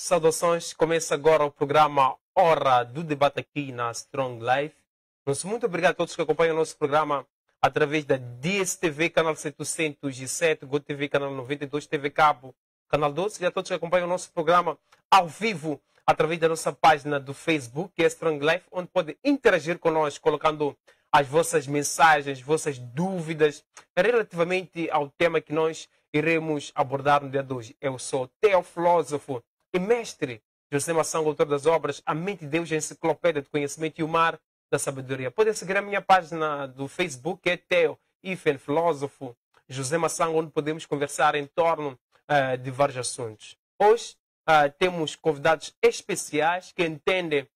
saudações. Começa agora o programa Hora do Debate aqui na Strong Life. Muito obrigado a todos que acompanham o nosso programa através da DSTV, canal 707, GoTV, canal 92, TV Cabo, canal 12, e a todos que acompanham o nosso programa ao vivo através da nossa página do Facebook, que é Strong Life, onde podem interagir conosco, colocando as vossas mensagens, vossas dúvidas relativamente ao tema que nós iremos abordar no dia de hoje. Eu sou teofilósofo e mestre José Massango, autor das obras A Mente de Deus, a Enciclopédia do Conhecimento e o Mar da Sabedoria. Podem seguir a minha página do Facebook, que é Teo-Filósofo José Massango, onde podemos conversar em torno de vários assuntos. Hoje temos convidados especiais que entendem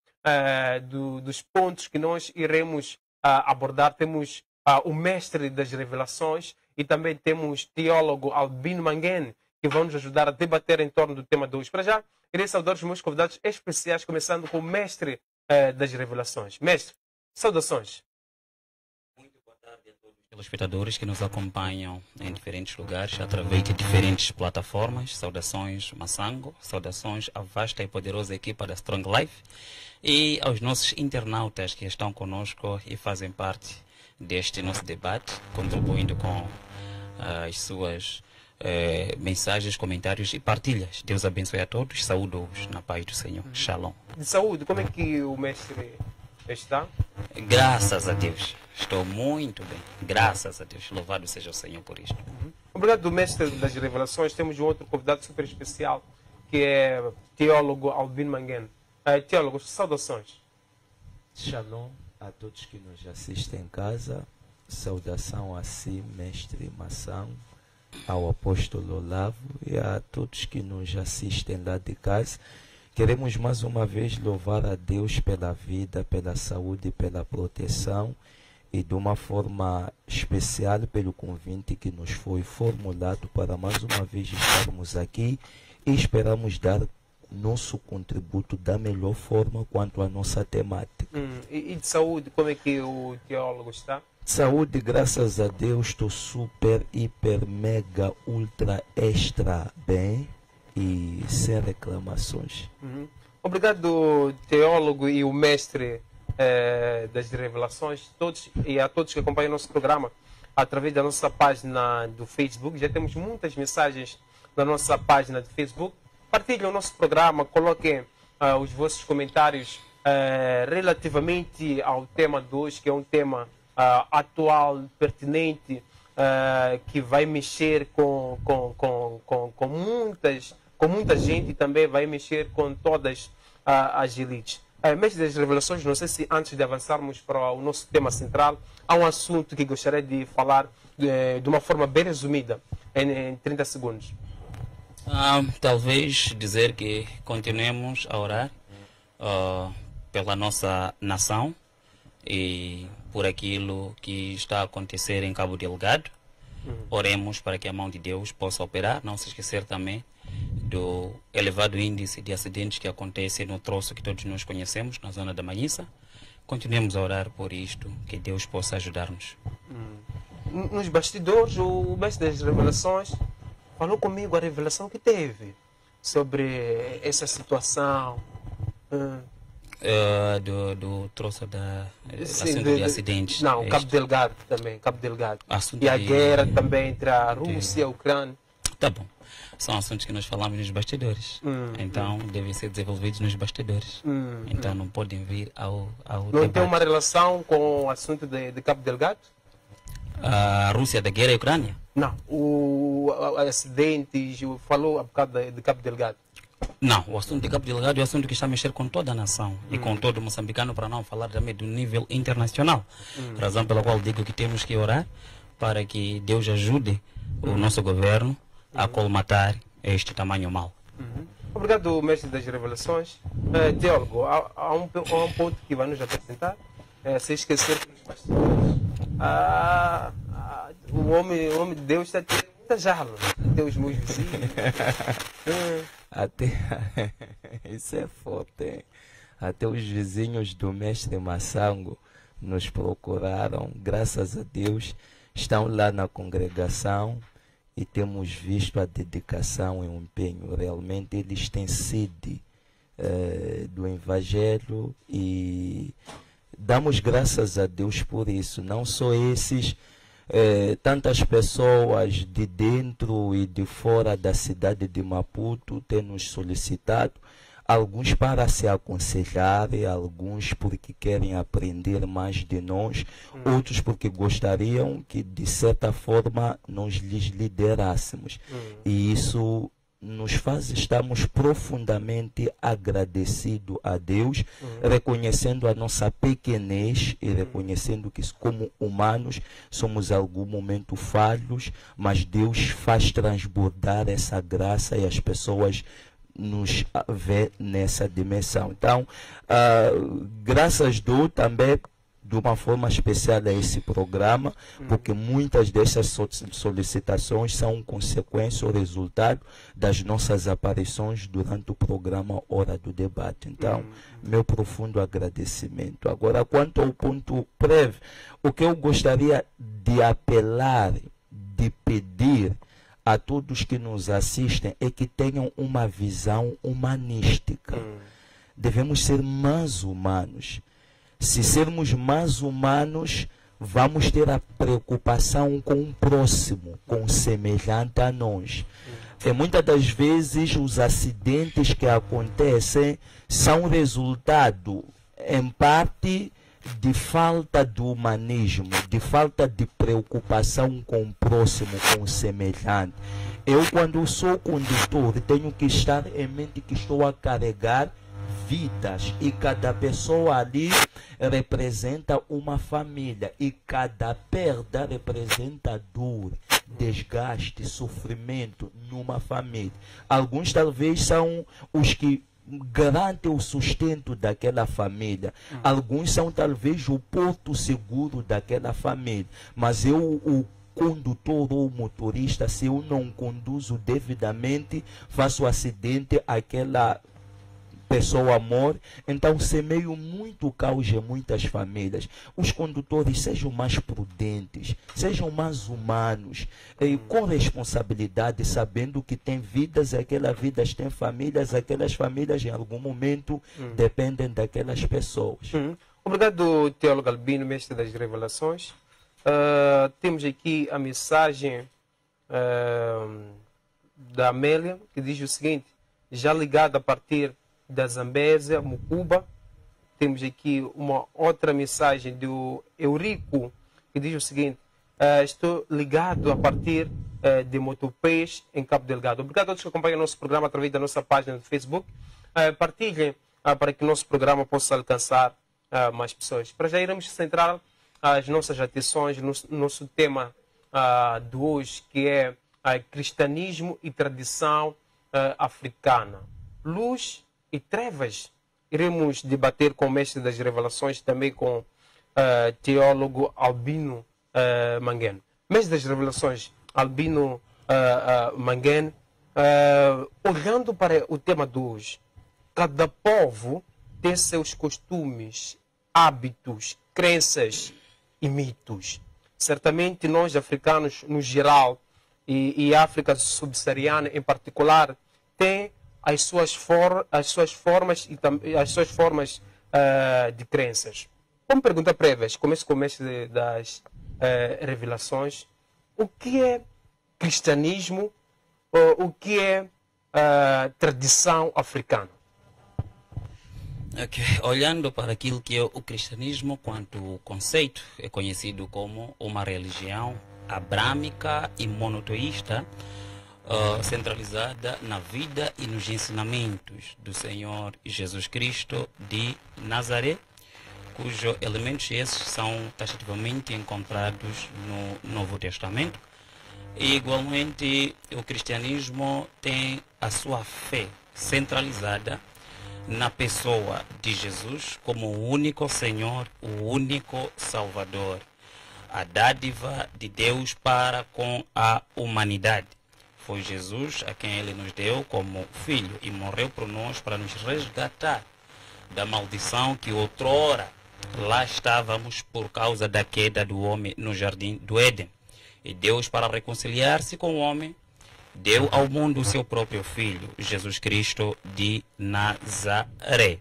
dos pontos que nós iremos abordar. Temos o mestre das revelações e também temos o teólogo Albino Manguene, que vão nos ajudar a debater em torno do tema de hoje. Para já, irei saudar os meus convidados especiais, começando com o mestre das revelações. Mestre, saudações. Muito boa tarde a todos os telespectadores que nos acompanham em diferentes lugares, através de diferentes plataformas. Saudações, Massango. Saudações à vasta e poderosa equipa da Strong Life e aos nossos internautas que estão conosco e fazem parte deste nosso debate, contribuindo com as suas mensagens, comentários e partilhas. Deus abençoe a todos. Saúdo-os na paz do Senhor. Shalom. De saúde, como é que o mestre está? Graças a Deus. Estou muito bem. Graças a Deus. Louvado seja o Senhor por isto. Obrigado, mestre das revelações. Temos um outro convidado super especial, que é o teólogo Albino Manguene. Teólogo, saudações. Shalom a todos que nos assistem em casa. Saudação a si, mestre Massango, ao apóstolo Olavo e a todos que nos assistem lá de casa. Queremos mais uma vez louvar a Deus pela vida, pela saúde, pela proteção e de uma forma especial pelo convite que nos foi formulado para mais uma vez estarmos aqui e esperamos dar nosso contributo da melhor forma quanto à nossa temática. E de saúde, como é que o teólogo está? Saúde, graças a Deus, estou super, hiper, mega, ultra, extra bem e sem reclamações. Obrigado, teólogo e o mestre das revelações, todos e a todos que acompanham o nosso programa através da nossa página do Facebook. Já temos muitas mensagens na nossa página do Facebook. Partilhem o nosso programa, coloquem os vossos comentários relativamente ao tema de hoje, que é um tema atual, pertinente, que vai mexer com muita gente e também vai mexer com todas as elites. Mestre das revelações, não sei se antes de avançarmos para o nosso tema central, há um assunto que gostaria de falar de uma forma bem resumida, em 30 segundos. Talvez dizer que continuemos a orar pela nossa nação e por aquilo que está a acontecer em Cabo Delgado. Oremos para que a mão de Deus possa operar. Não se esquecer também do elevado índice de acidentes que acontece no troço que todos nós conhecemos, na zona da Manhissa. Continuemos a orar por isto, que Deus possa ajudar-nos. Nos bastidores, o mestre das revelações falou comigo a revelação que teve sobre essa situação. Do troço Sim, assunto de acidentes. Não, Cabo Delgado também, Cabo Delgado. Assunto E a de- guerra também entre a Rússia e a Ucrânia. Tá bom. São assuntos que nós falamos nos bastidores. Então, devem ser desenvolvidos nos bastidores. Então, não podem vir ao Não debate. tem uma relação com o assunto de Cabo Delgado? A Rússia da guerra e a Ucrânia? Não, o acidentes, falou a bocado de Cabo Delgado. Não, o assunto de Cabo Delgado é um assunto que está a mexer com toda a nação e com todo o moçambicano, para não falar também do nível internacional. Razão pela qual digo que temos que orar para que Deus ajude o nosso governo a colmatar este tamanho mal. Obrigado, mestre das revelações. Teólogo, há um ponto que vai nos apresentar. Se esquecer que o homem de Deus está tendo muita jarla. Tem os meus vizinhos. Até isso é forte, hein? Até os vizinhos do mestre Massango nos procuraram, graças a Deus, estão lá na congregação e temos visto a dedicação e o empenho. Realmente eles têm sede do Evangelho e damos graças a Deus por isso. Não só esses, tantas pessoas de dentro e de fora da cidade de Maputo têm nos solicitado, alguns para se aconselharem, alguns porque querem aprender mais de nós, outros porque gostariam que de certa forma nós lhes liderássemos. E isso nos faz estarmos profundamente agradecidos a Deus, reconhecendo a nossa pequenez e reconhecendo que como humanos somos em algum momento falhos, mas Deus faz transbordar essa graça e as pessoas nos vê nessa dimensão. Então, graças dou também de uma forma especial a esse programa, porque muitas dessas solicitações são consequência ou resultado das nossas aparições durante o programa Hora do Debate. Então, meu profundo agradecimento. Agora, quanto ao ponto prévio, o que eu gostaria de apelar, de pedir a todos que nos assistem é que tenham uma visão humanística. Devemos ser mais humanos. Se sermos mais humanos, vamos ter a preocupação com o próximo, com o semelhante a nós. E muitas das vezes os acidentes que acontecem são resultado, em parte, de falta de humanismo, de falta de preocupação com o próximo, com o semelhante. Eu, quando sou condutor, tenho que estar em mente que estou a carregar vidas e cada pessoa ali representa uma família e cada perda representa dor, desgaste, sofrimento numa família. Alguns talvez são os que garante o sustento daquela família. Alguns são talvez o porto seguro daquela família. Mas eu, o condutor ou motorista, se eu não conduzo devidamente, faço acidente, aquela pessoa morre, então semeio muito caos em muitas famílias. Os condutores sejam mais prudentes, sejam mais humanos, com responsabilidade, sabendo que tem vidas, aquelas vidas têm famílias, aquelas famílias em algum momento dependem daquelas pessoas. Obrigado, teólogo Albino, mestre das revelações. Temos aqui a mensagem da Amélia, que diz o seguinte: já ligada a partir da Zambésia, Mucuba. Temos aqui uma outra mensagem do Eurico, que diz o seguinte: estou ligado a partir de Motopés, em Cabo Delgado. Obrigado a todos que acompanham o nosso programa através da nossa página do Facebook. Partilhem para que o nosso programa possa alcançar mais pessoas. Para já iremos centrar as nossas atenções no nosso tema de hoje, que é cristianismo e tradição africana. Luz e trevas. Iremos debater com o mestre das revelações, também com o teólogo Albino Mangueno. Mestre das revelações, Albino Mangueno, olhando para o tema de hoje, cada povo tem seus costumes, hábitos, crenças e mitos. Certamente nós, africanos no geral, e a África subsaariana em particular, tem as suas formas e as suas formas de crenças. Como pergunta prévia, começo com o mestre das revelações: o que é cristianismo? O que é tradição africana? Okay. Olhando para aquilo que é o cristianismo, quanto conceito, é conhecido como uma religião abrâmica e monoteísta, centralizada na vida e nos ensinamentos do Senhor Jesus Cristo de Nazaré, cujos elementos esses são taxativamente encontrados no Novo Testamento. E igualmente o cristianismo tem a sua fé centralizada na pessoa de Jesus como o único Senhor, o único Salvador, a dádiva de Deus para com a humanidade. Foi Jesus a quem Ele nos deu como filho e morreu por nós para nos resgatar da maldição que outrora lá estávamos por causa da queda do homem no jardim do Éden. E Deus, para reconciliar-se com o homem, deu ao mundo o seu próprio Filho, Jesus Cristo de Nazaré.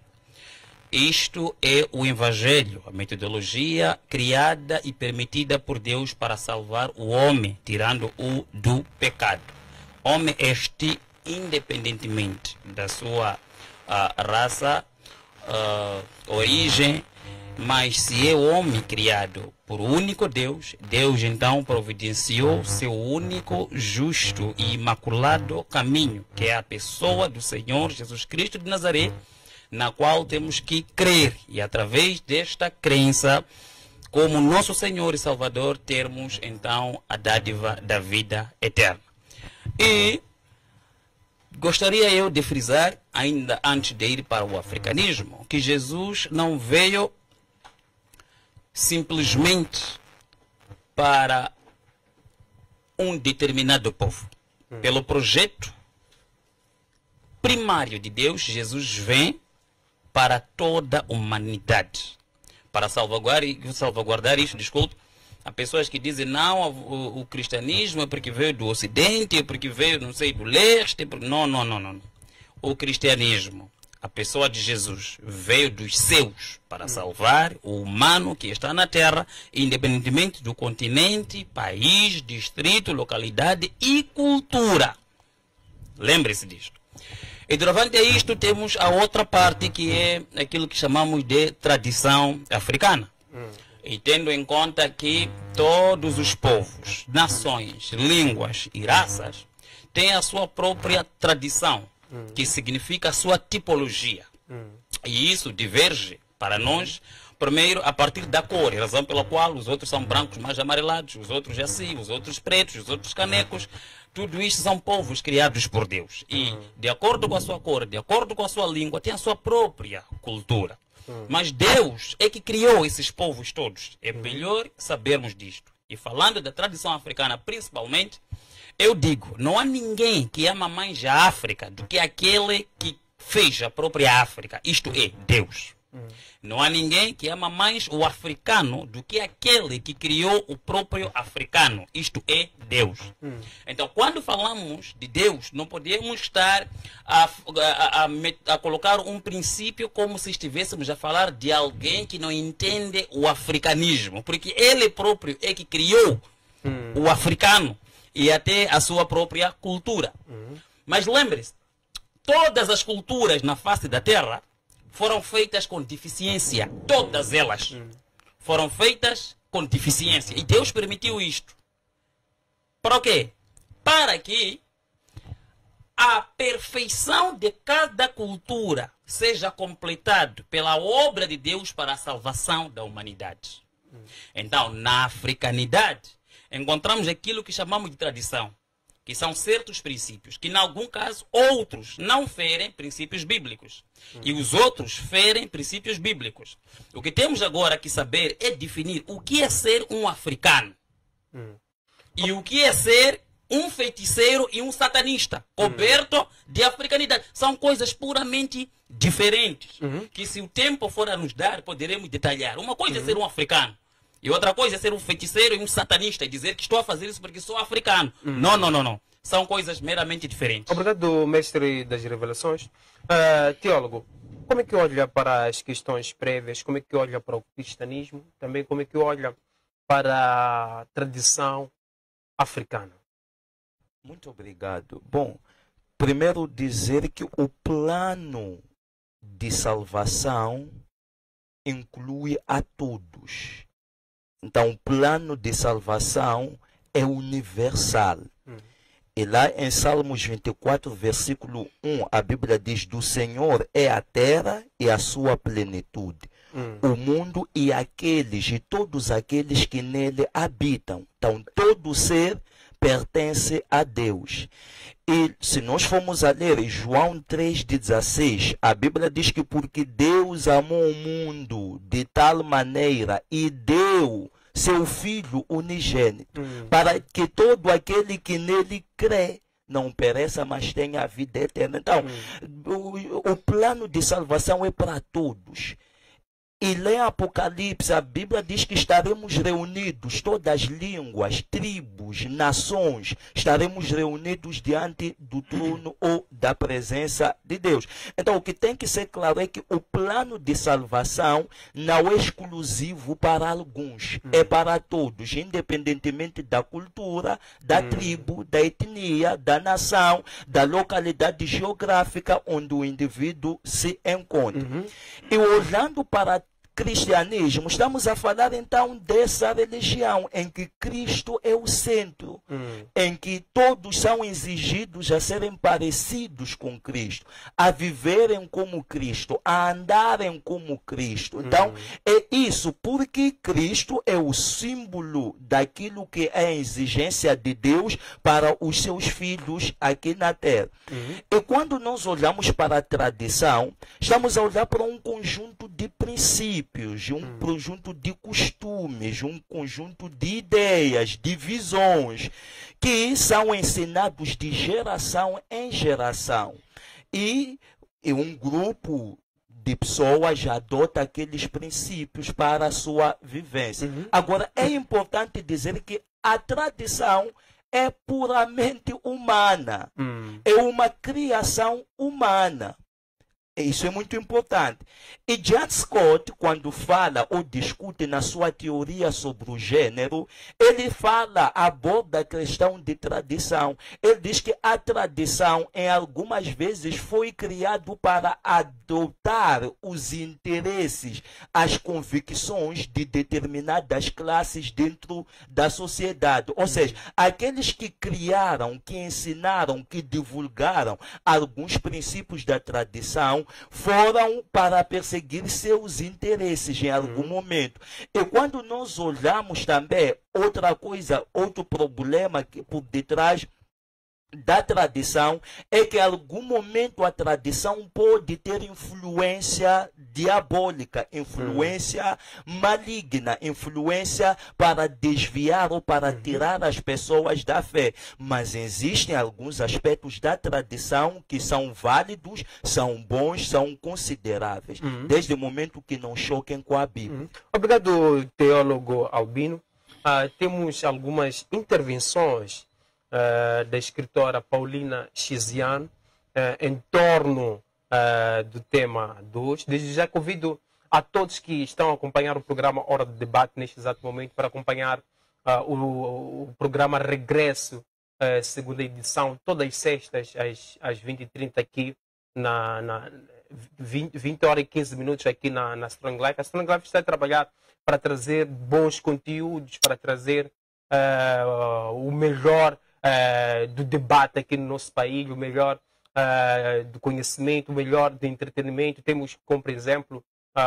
Isto é o Evangelho, a metodologia criada e permitida por Deus para salvar o homem, tirando-o do pecado. Homem este, independentemente da sua raça, origem, mas se é homem criado por um único Deus, Deus então providenciou seu único, justo e imaculado caminho, que é a pessoa do Senhor Jesus Cristo de Nazaré, na qual temos que crer, e através desta crença, como nosso Senhor e Salvador, termos então a dádiva da vida eterna. E gostaria eu de frisar, ainda antes de ir para o africanismo, que Jesus não veio simplesmente para um determinado povo. Pelo projeto primário de Deus, Jesus vem para toda a humanidade. Para salvaguardar isso, desculpe, há pessoas que dizem não, o cristianismo é porque veio do ocidente, é porque veio, não sei, do leste. Não. O cristianismo, a pessoa de Jesus, veio dos seus para salvar o humano que está na terra, independentemente do continente, país, distrito, localidade e cultura. Lembre-se disto. E durante isto temos a outra parte, que é aquilo que chamamos de tradição africana. E tendo em conta que todos os povos, nações, línguas e raças têm a sua própria tradição, que significa a sua tipologia. E isso diverge para nós, primeiro, a partir da cor, razão pela qual os outros são brancos mais amarelados, os outros assim, os outros pretos, os outros canecos. Tudo isto são povos criados por Deus. E, de acordo com a sua cor, de acordo com a sua língua, tem a sua própria cultura. Mas Deus é que criou esses povos todos. É melhor sabermos disto. E falando da tradição africana principalmente, eu digo, não há ninguém que ama mais a África do que aquele que fez a própria África. Isto é, Deus. Não há ninguém que ama mais o africano do que aquele que criou o próprio africano. Isto é Deus. Então, quando falamos de Deus, não podemos estar a colocar um princípio como se estivéssemos a falar de alguém que não entende o africanismo. Porque ele próprio é que criou o africano e até a sua própria cultura. Mas lembre-se, todas as culturas na face da Terra foram feitas com deficiência. Todas elas foram feitas com deficiência. E Deus permitiu isto. Para o quê? Para que a perfeição de cada cultura seja completada pela obra de Deus para a salvação da humanidade. Então, na africanidade, encontramos aquilo que chamamos de tradição, que são certos princípios, que em algum caso outros não ferem princípios bíblicos. E os outros ferem princípios bíblicos. O que temos agora que saber é definir o que é ser um africano. E o que é ser um feiticeiro e um satanista, coberto de africanidade. São coisas puramente diferentes, que se o tempo for a nos dar, poderemos detalhar. Uma coisa é ser um africano. E outra coisa é ser um feiticeiro e um satanista e dizer que estou a fazer isso porque sou africano. Não. São coisas meramente diferentes. Obrigado, mestre das revelações. Teólogo, como é que olha para as questões prévias? Como é que olha para o cristianismo? Também como é que olha para a tradição africana? Muito obrigado. Bom, primeiro dizer que o plano de salvação inclui a todos. Então, o plano de salvação é universal. E lá em Salmos 24, versículo 1, a Bíblia diz: do Senhor é a terra e a sua plenitude, o mundo e aqueles e todos aqueles que nele habitam. Então, todo ser pertence a Deus. E se nós formos a ler em João 3,16, a Bíblia diz que porque Deus amou o mundo de tal maneira e deu seu Filho unigênito, para que todo aquele que nele crê não pereça, mas tenha a vida eterna. Então, o plano de salvação é para todos. E lê Apocalipse, a Bíblia diz que estaremos reunidos, todas as línguas, tribos, nações, estaremos reunidos diante do trono ou da presença de Deus. Então, o que tem que ser claro é que o plano de salvação não é exclusivo para alguns, é para todos, independentemente da cultura, da tribo, da etnia, da nação, da localidade geográfica onde o indivíduo se encontra. E olhando para cristianismo, estamos a falar então dessa religião em que Cristo é o centro, em que todos são exigidos a serem parecidos com Cristo, a viverem como Cristo, a andarem como Cristo. Então, é isso, porque Cristo é o símbolo daquilo que é a exigência de Deus para os seus filhos aqui na terra. E quando nós olhamos para a tradição, estamos a olhar para um conjunto de princípios, um conjunto de costumes, um conjunto de ideias, de visões, que são ensinados de geração em geração. E um grupo de pessoas adota aqueles princípios para a sua vivência. Agora, é importante dizer que a tradição é puramente humana, é uma criação humana. Isso é muito importante. E John Scott, quando fala ou discute na sua teoria sobre o gênero, ele aborda a questão de tradição. Ele diz que a tradição, em algumas vezes, foi criado para adotar os interesses, as convicções de determinadas classes dentro da sociedade. Ou seja, aqueles que criaram, que ensinaram, que divulgaram alguns princípios da tradição, foram para perseguir seus interesses em algum momento. E quando nós olhamos também outra coisa, outro problema que por detrás da tradição é que em algum momento a tradição pode ter influência diabólica, influência maligna, influência para desviar ou para tirar as pessoas da fé. Mas existem alguns aspectos da tradição que são válidos, são bons, são consideráveis, desde o momento que não choquem com a Bíblia. Obrigado, teólogo Albino. Temos algumas intervenções da escritora Paulina Chiziane em torno do tema 2. Desde já convido a todos que estão a acompanhar o programa Hora de Debate neste exato momento para acompanhar o programa Regresso, segunda edição, todas as sextas às 20h30 aqui, 20 horas e 15 minutos aqui na Strong Life. A Strong Life está a trabalhar para trazer bons conteúdos, para trazer o melhor do debate aqui no nosso país, o melhor do conhecimento, o melhor do entretenimento. Temos como, por exemplo,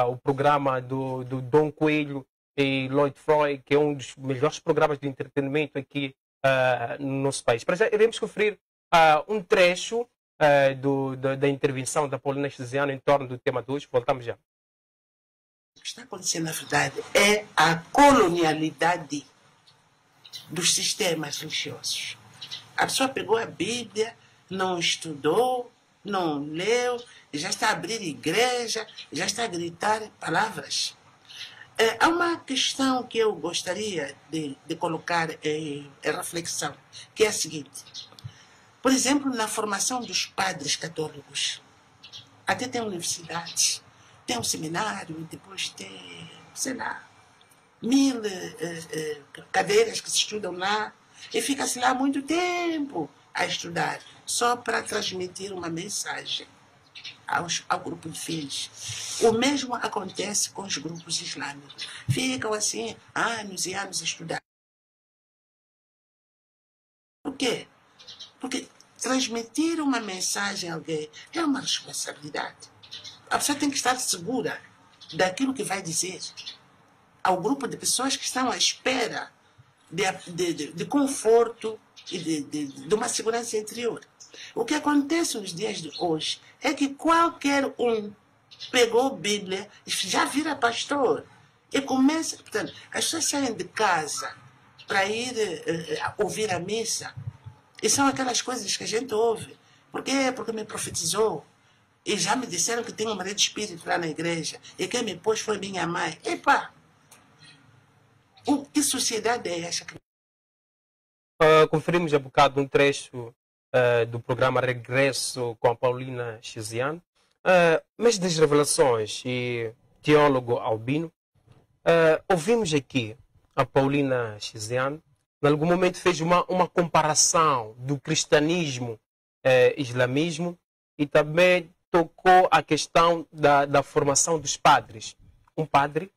o programa do Dom Coelho e Lloyd Freud, que é um dos melhores programas de entretenimento aqui no nosso país. Para já, iremos conferir um trecho da intervenção da Paulina Chiziane em torno do tema 2. Voltamos já. O que está acontecendo, na verdade, é a colonialidade dos sistemas religiosos. A pessoa pegou a Bíblia, não estudou, não leu, já está a abrir igreja, já está a gritar palavras. Há uma questão que eu gostaria de colocar em reflexão, que é a seguinte. Por exemplo, na formação dos padres católicos, até tem universidades, tem um seminário, e depois tem, sei lá, 1000 cadeiras que se estudam lá, e fica-se lá muito tempo a estudar, só para transmitir uma mensagem ao grupo de filhos. O mesmo acontece com os grupos islâmicos. Ficam assim, anos e anos a estudar. Por quê? Porque transmitir uma mensagem a alguém é uma responsabilidade. A pessoa tem que estar segura daquilo que vai dizer ao grupo de pessoas que estão à espera de conforto e de uma segurança interior. O que acontece nos dias de hoje é que qualquer um pegou a Bíblia e já vira pastor e começa. Portanto, as pessoas saem de casa para ir ouvir a missa e são aquelas coisas que a gente ouve. Por quê? Porque me profetizou. E já me disseram que tenho um marido espírito lá na igreja. E quem me pôs foi minha mãe. Epa! Que sociedade é essa? Conferimos há bocado um trecho do programa Regresso com a Paulina Chiziane. Mês das Revelações e teólogo Albino. Ouvimos aqui a Paulina Chiziane. Em algum momento fez uma comparação do cristianismo islamismo e também tocou a questão da formação dos padres. Um padre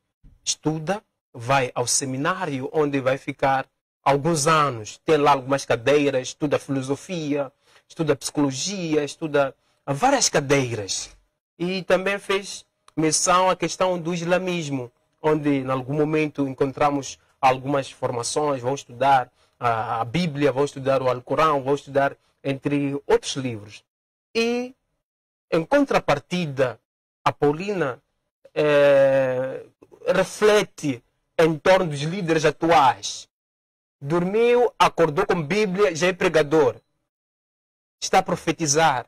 estuda, vai ao seminário onde vai ficar alguns anos, tem lá algumas cadeiras, estuda filosofia, estuda psicologia, estuda várias cadeiras. E também fez menção à questão do islamismo, onde em algum momento encontramos algumas formações, vão estudar a Bíblia, vão estudar o Alcorão, vão estudar entre outros livros. E em contrapartida, a Paulina reflete em torno dos líderes atuais. Dormiu, acordou com Bíblia, já é pregador. Está a profetizar.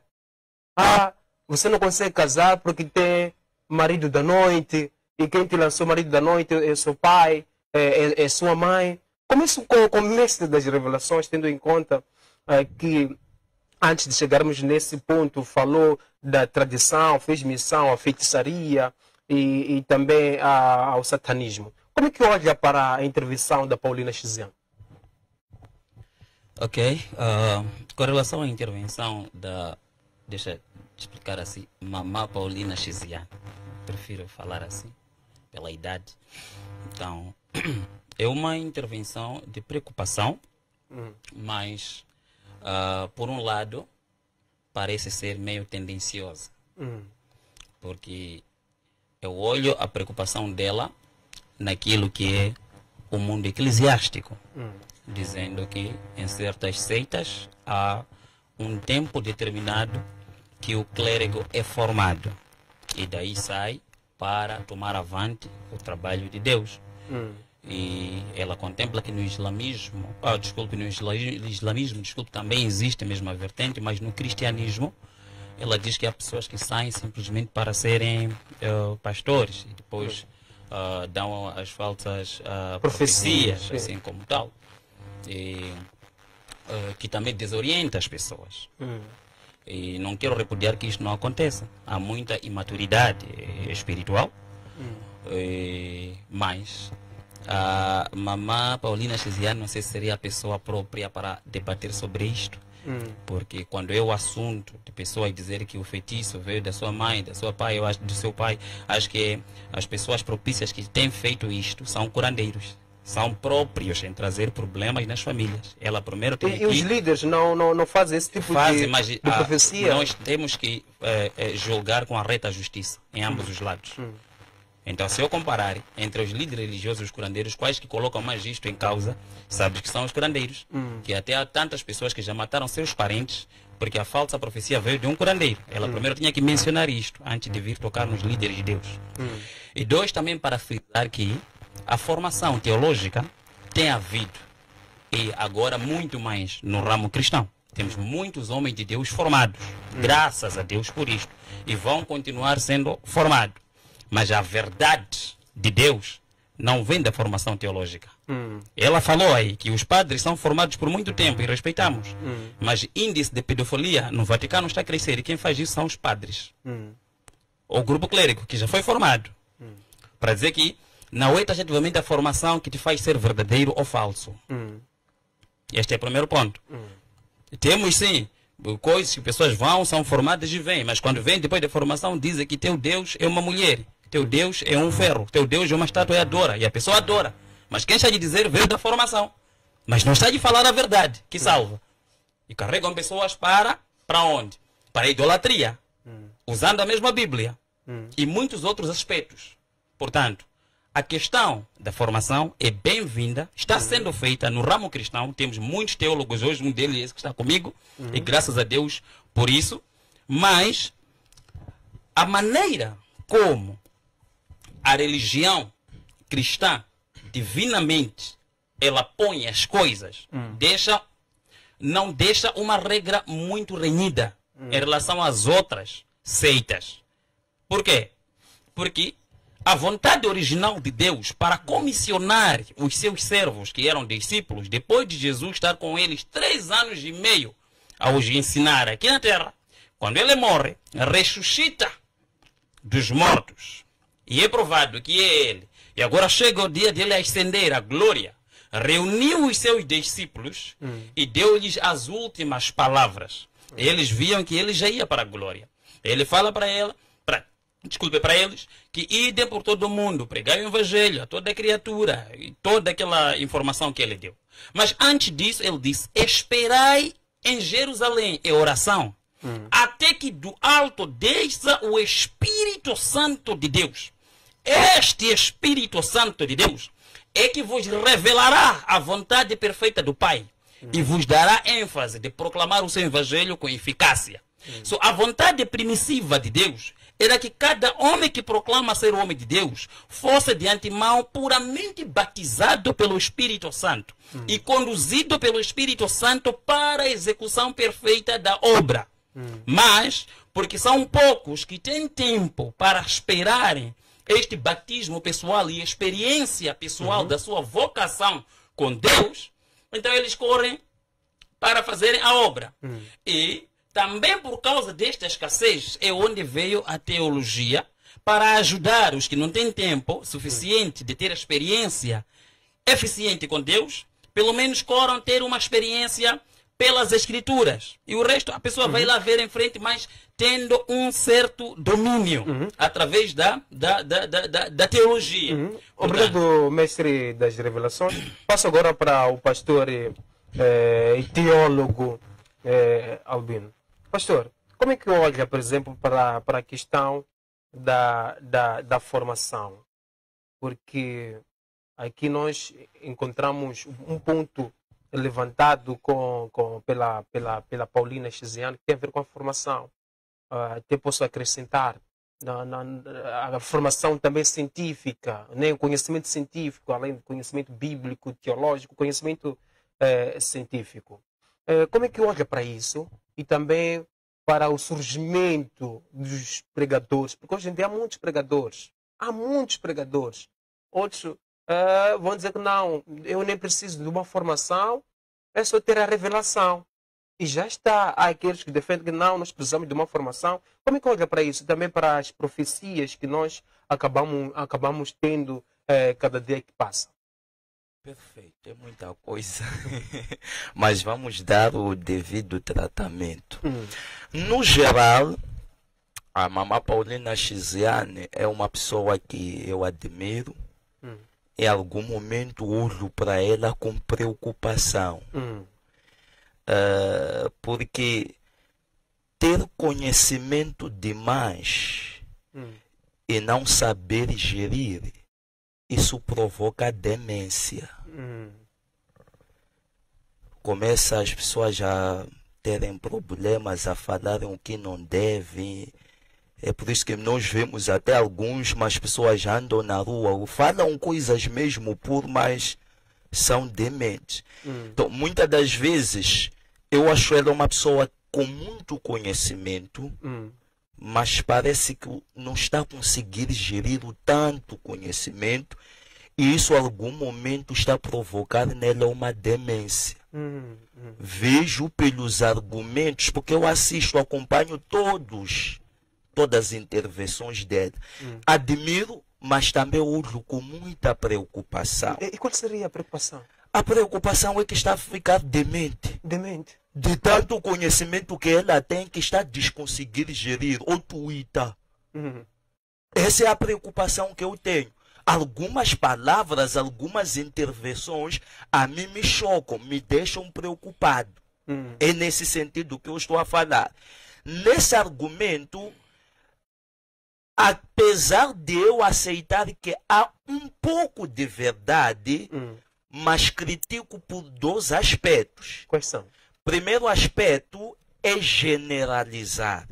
Você não consegue casar porque tem marido da noite, e quem te lançou marido da noite é seu pai, é sua mãe. Começo com o mestre das revelações, tendo em conta que antes de chegarmos nesse ponto, falou da tradição, fez menção à feitiçaria e também ao satanismo. Como é que olha para a intervenção da Paulina Chiziane? Ok. Com relação à intervenção deixa eu explicar assim, mamá Paulina Chiziane. Prefiro falar assim, pela idade. Então, é uma intervenção de preocupação, mas, por um lado, parece ser meio tendenciosa. Porque eu olho a preocupação dela naquilo que é o mundo eclesiástico, dizendo que em certas seitas há um tempo determinado que o clérigo é formado e daí sai para tomar avante o trabalho de Deus. E ela contempla que no islamismo, também existe a mesma vertente, mas no cristianismo ela diz que há pessoas que saem simplesmente para serem pastores e depois dão as falsas profecias, assim como tal, e que também desorienta as pessoas. E não quero repudiar que isto não aconteça. Há muita imaturidade espiritual, mas a mamã Paulina Chiziane não sei se seria a pessoa própria para debater sobre isto. Porque quando é o assunto de pessoas dizer que o feitiço veio da sua mãe, da sua pai, eu acho do seu pai, acho que as pessoas propícias que têm feito isto são curandeiros, são próprios em trazer problemas nas famílias. Ela primeiro tem e os líderes não fazem esse tipo de profecia? Nós temos que julgar com a reta justiça em ambos os lados. Então, se eu comparar entre os líderes religiosos e os curandeiros, quais que colocam mais isto em causa, sabes que são os curandeiros. Que até há tantas pessoas que já mataram seus parentes porque a falsa profecia veio de um curandeiro. Ela primeiro tinha que mencionar isto antes de vir tocar nos líderes de Deus. E dois, também para frisar que a formação teológica tem havido, e agora muito mais no ramo cristão. Temos muitos homens de Deus formados, graças a Deus por isto, e vão continuar sendo formados. Mas a verdade de Deus não vem da formação teológica. Ela falou aí que os padres são formados por muito tempo e respeitamos. Mas índice de pedofilia no Vaticano está a crescer e quem faz isso são os padres. O grupo clérigo, que já foi formado. Para dizer que não é taxativamente a formação que te faz ser verdadeiro ou falso. Este é o primeiro ponto. Temos sim coisas que pessoas vão, são formadas e vêm, mas quando vêm depois da formação dizem que teu Deus é uma mulher, teu Deus é um ferro, teu Deus é uma estátua e adora, e a pessoa adora. Mas quem está de dizer veio da formação, mas não está de falar a verdade, que salva. E carregam pessoas para onde? Para a idolatria, usando a mesma Bíblia e muitos outros aspectos. Portanto, a questão da formação é bem-vinda, está sendo feita no ramo cristão. Temos muitos teólogos hoje, um deles é esse que está comigo, e graças a Deus por isso. Mas a maneira como a religião cristã, divinamente, ela põe as coisas, não deixa uma regra muito renhida em relação às outras. seitas. Por quê? Porque a vontade original de Deus para comissionar os seus servos, que eram discípulos, depois de Jesus estar com eles 3 anos e meio a os ensinar aqui na terra, quando ele morre, ressuscita dos mortos, e é provado que é ele, e agora chega o dia dele ascender a glória, reuniu os seus discípulos e deu-lhes as últimas palavras. Eles viam que ele já ia para a glória. Ele fala para eles que idem por todo o mundo, pregai o evangelho a toda criatura e toda aquela informação que ele deu. Mas antes disso, ele disse: esperai em Jerusalém, é oração, até que do alto desça o Espírito Santo de Deus. Este Espírito Santo de Deus é que vos revelará a vontade perfeita do Pai e vos dará ênfase de proclamar o seu evangelho com eficácia. A vontade primitiva de Deus era que cada homem que proclama ser homem de Deus fosse de antemão puramente batizado pelo Espírito Santo e conduzido pelo Espírito Santo para a execução perfeita da obra. Mas, porque são poucos que têm tempo para esperarem este batismo pessoal e experiência pessoal da sua vocação com Deus, então eles correm para fazerem a obra. E também por causa desta escassez é onde veio a teologia para ajudar os que não têm tempo suficiente de ter experiência eficiente com Deus, pelo menos corram ter uma experiência pelas Escrituras. E o resto a pessoa vai lá ver em frente, mas tendo um certo domínio através da teologia. Obrigado, mestre das revelações. Passo agora para o pastor e teólogo Albino. Pastor, como é que olha, por exemplo, para a questão da formação? Porque aqui nós encontramos um ponto levantado pela Paulina Chiziane, que tem a ver com a formação. Até posso acrescentar a formação também científica, né? O conhecimento científico, além do conhecimento bíblico, teológico, conhecimento científico. Como é que olha para isso? E também para o surgimento dos pregadores, porque hoje em dia há muitos pregadores. Outros vão dizer que não, eu nem preciso de uma formação, é só ter a revelação. E já está. Há aqueles que defendem que não, nós precisamos de uma formação. Como é que olha para isso? Também para as profecias que nós acabamos tendo cada dia que passa. Perfeito, é muita coisa. Mas vamos dar o devido tratamento. No geral, a mamãe Paulina Chiziane é uma pessoa que eu admiro. Em algum momento olho para ela com preocupação. Porque ter conhecimento demais e não saber gerir, isso provoca demência. Começa as pessoas a terem problemas, a falarem o que não devem. É por isso que nós vemos até algumas pessoas andam na rua, falam coisas mesmo mas são dementes. Então, muitas das vezes, eu acho ela uma pessoa com muito conhecimento, mas parece que não está a conseguir gerir o tanto conhecimento, e isso, em algum momento, está a provocar nela uma demência. Vejo pelos argumentos, porque eu acompanho todas as intervenções dela. Admiro, mas também olho com muita preocupação. E qual seria a preocupação? A preocupação é que está a ficar demente. De tanto conhecimento que ela tem, que está a desconseguir gerir ou tuita. Essa é a preocupação que eu tenho. Algumas palavras, algumas intervenções a mim me chocam, me deixam preocupado. É nesse sentido que eu estou a falar. Nesse argumento, apesar de eu aceitar que há um pouco de verdade, mas critico por 2 aspectos. Quais são? Primeiro aspecto é generalizar.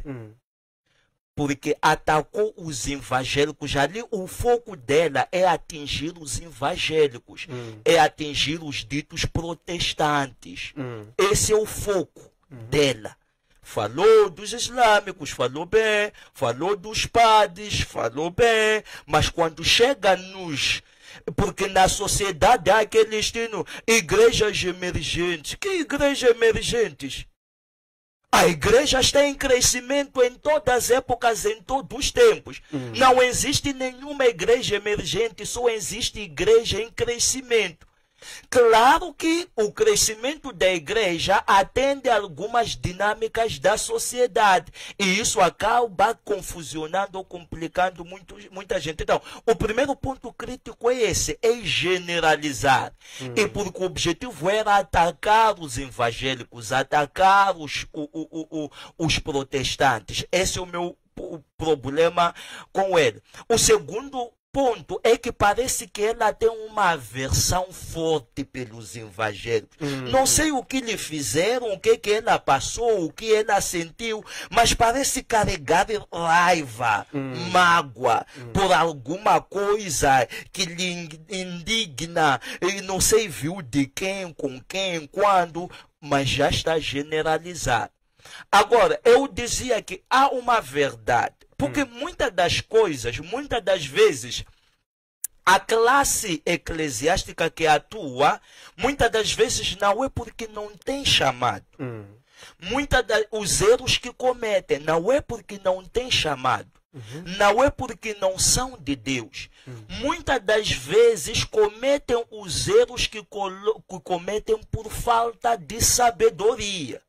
Porque atacou os evangélicos. Ali o foco dela é atingir os evangélicos. É atingir os ditos protestantes. Esse é o foco dela. falou dos islâmicos, falou bem, falou dos padres, falou bem, mas quando chega nos... Porque na sociedade há aquele estilo, igrejas emergentes. Que igrejas emergentes? A igreja está em crescimento em todas as épocas, em todos os tempos. Não existe nenhuma igreja emergente, só existe igreja em crescimento. Claro que o crescimento da igreja atende a algumas dinâmicas da sociedade. E isso acaba confusionando ou complicando muita gente. Então, o primeiro ponto crítico é esse, é generalizar. E porque o objetivo era atacar os evangélicos, atacar os protestantes. Esse é o meu problema com ele. O segundo ponto é que parece que ela tem uma aversão forte pelos evangélicos. Não sei o que lhe fizeram, o que ela passou, o que ela sentiu, mas parece carregar raiva, mágoa por alguma coisa que lhe indigna, e não sei viu de quem, com quem, quando, mas já está generalizado. Agora, eu dizia que há uma verdade. Porque muitas das coisas, muitas das vezes, a classe eclesiástica que atua, muitas das vezes não é porque não tem chamado. Os erros que cometem não é porque não tem chamado. Não é porque não são de Deus. Muitas das vezes cometem os erros que cometem por falta de sabedoria.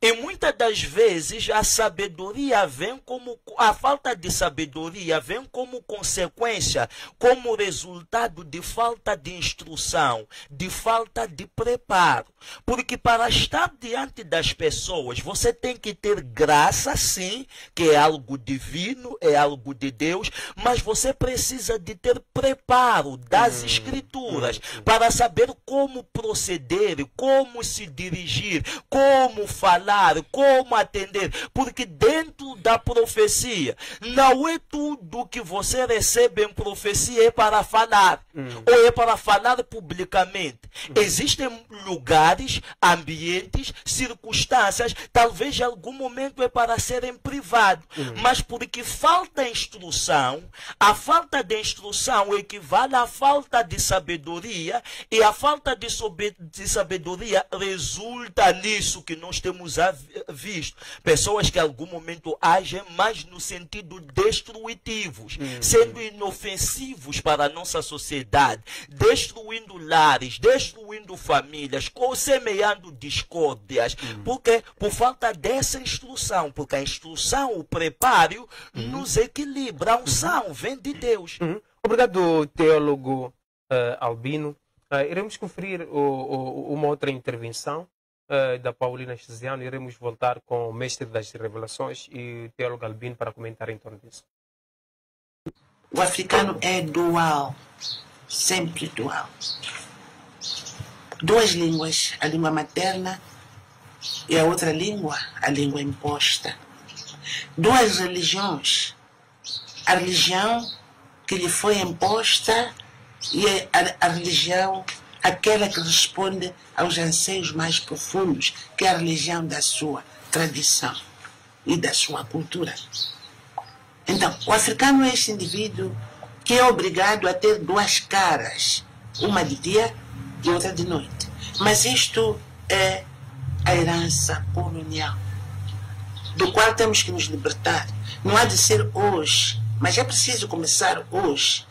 E muitas das vezes a sabedoria vem como a falta de sabedoria vem como consequência, como resultado de falta de instrução, de falta de preparo. Porque para estar diante das pessoas, você tem que ter graça, sim, que é algo divino, é algo de Deus, mas você precisa de ter preparo das escrituras para saber como proceder, como se dirigir, como falar, como atender, porque dentro da profecia não é tudo que você recebe em profecia é para falar, ou é para falar publicamente. Existem lugares, ambientes, circunstâncias, talvez em algum momento é para ser em privado, mas porque falta instrução, a falta de instrução equivale à falta de sabedoria, e a falta de sabedoria resulta nisso que nós temos visto. Pessoas que em algum momento agem mais no sentido destrutivos, sendo inofensivos para a nossa sociedade, destruindo lares, destruindo famílias, semeando discórdias. Por quê? Por falta dessa instrução, porque a instrução, o preparo, nos equilibra. A unção vem de Deus. Obrigado, teólogo Albino. Iremos conferir uma outra intervenção da Paulina Chiziano. Iremos voltar com o mestre das revelações e o teólogo Albino para comentar em torno disso. O africano é dual, sempre dual. Duas línguas, a língua materna e a outra língua, a língua imposta. Duas religiões, a religião que lhe foi imposta e a religião, aquela que responde aos anseios mais profundos, que é a religião da sua tradição e da sua cultura. Então, o africano é esse indivíduo que é obrigado a ter duas caras, uma de dia e outra de noite. Mas isto é a herança colonial, do qual temos que nos libertar. Não há de ser hoje, mas é preciso começar hoje.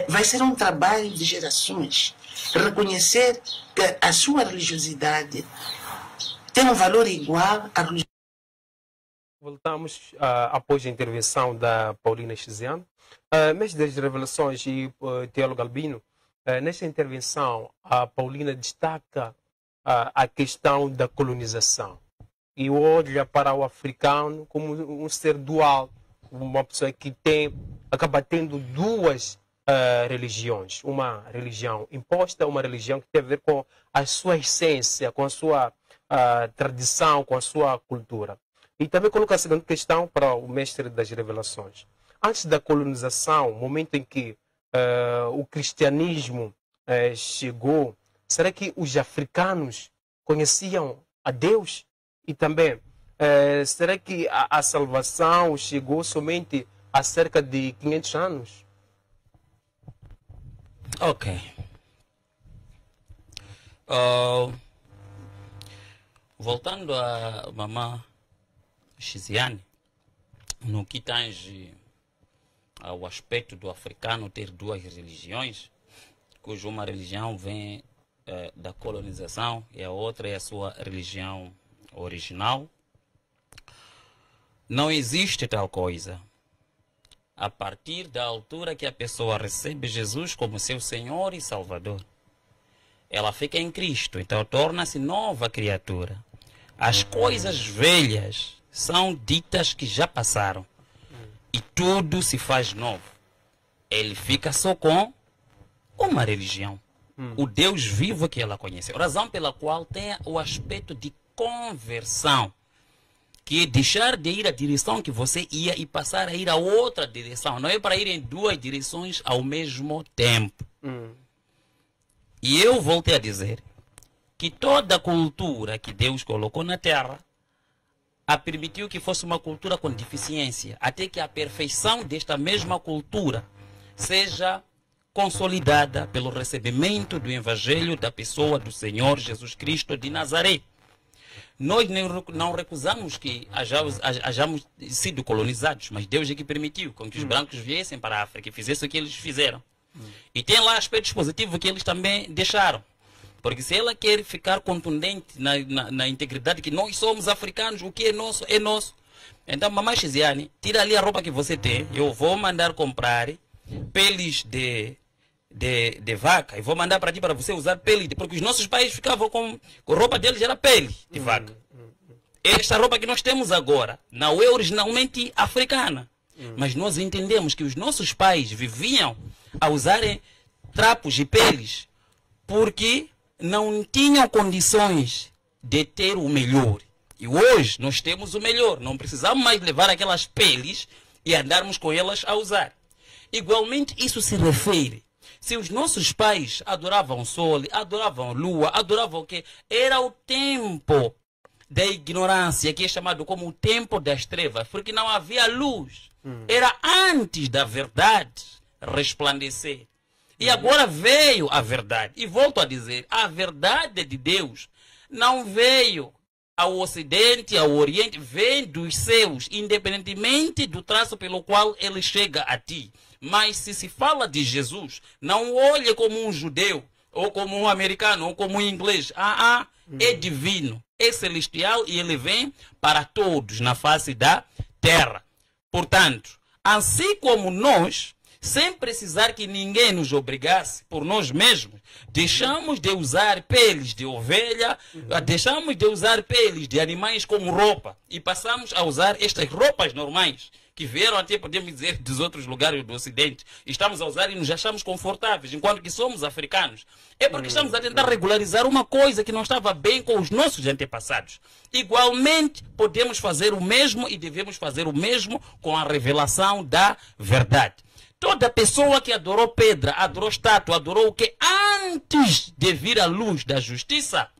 Vai ser um trabalho de gerações. Reconhecer que a sua religiosidade tem um valor igual à religiosidade. Voltamos após a intervenção da Paulina Chiziano. Mestre das Revelações e teólogo Albino, nesta intervenção, a Paulina destaca a questão da colonização e olha para o africano como um ser dual, uma pessoa que acaba tendo duas religiões, uma religião imposta, uma religião que tem a ver com a sua essência, com a sua tradição, com a sua cultura. E também coloca a segunda questão para o mestre das revelações. Antes da colonização, momento em que o cristianismo chegou, será que os africanos conheciam a Deus? E também, será que a salvação chegou somente há cerca de 500 anos? Ok. Voltando a mamã Xiziane, no que tange ao aspecto do africano ter duas religiões, cuja uma religião vem da colonização e a outra é a sua religião original, não existe tal coisa. A partir da altura que a pessoa recebe Jesus como seu Senhor e Salvador, ela fica em Cristo, então torna-se nova criatura. As coisas velhas são ditas que já passaram e tudo se faz novo. Ele fica só com uma religião, o Deus vivo que ela conheceu. Razão pela qual tem o aspecto de conversão, que é deixar de ir à direção que você ia e passar a ir a outra direção. Não é para ir em duas direções ao mesmo tempo. E eu voltei a dizer que toda cultura que Deus colocou na terra a permitiu que fosse uma cultura com deficiência, até que a perfeição desta mesma cultura seja consolidada pelo recebimento do Evangelho da pessoa do Senhor Jesus Cristo de Nazaré. Nós não recusamos que hajamos sido colonizados, mas Deus é que permitiu com que os brancos viessem para a África e fizessem o que eles fizeram. E tem lá aspectos positivos que eles também deixaram. Porque se ela quer ficar contundente na integridade que nós somos africanos, o que é nosso, é nosso. Então, mamãe Xiziane, tira ali a roupa que você tem, eu vou mandar comprar peles de vaca, e vou mandar para ti para você usar pele, porque os nossos pais ficavam com roupa deles era pele de vaca. Esta roupa que nós temos agora não é originalmente africana, mas nós entendemos que os nossos pais viviam a usarem trapos de peles porque não tinham condições de ter o melhor. E hoje nós temos o melhor, não precisamos mais levar aquelas peles e andarmos com elas a usar. Igualmente isso se refere. Se os nossos pais adoravam o sol, adoravam a lua, adoravam o quê? Era o tempo da ignorância, que é chamado como o tempo das trevas, porque não havia luz. Era antes da verdade resplandecer. E agora veio a verdade. E volto a dizer, a verdade de Deus não veio ao Ocidente, ao Oriente, vem dos céus, independentemente do traço pelo qual ele chega a ti. Mas se fala de Jesus, não olhe como um judeu, ou como um americano, ou como um inglês. É divino, é celestial e ele vem para todos na face da terra. Portanto, assim como nós, sem precisar que ninguém nos obrigasse, por nós mesmos, deixamos de usar peles de ovelha, deixamos de usar peles de animais como roupa e passamos a usar estas roupas normais, que vieram até, podemos dizer, dos outros lugares do Ocidente. Estamos a usar e nos achamos confortáveis, enquanto que somos africanos. É porque estamos a tentar regularizar uma coisa que não estava bem com os nossos antepassados. Igualmente, podemos fazer o mesmo e devemos fazer o mesmo com a revelação da verdade. Toda pessoa que adorou pedra, adorou estátua, adorou o que antes de vir a luz da justiça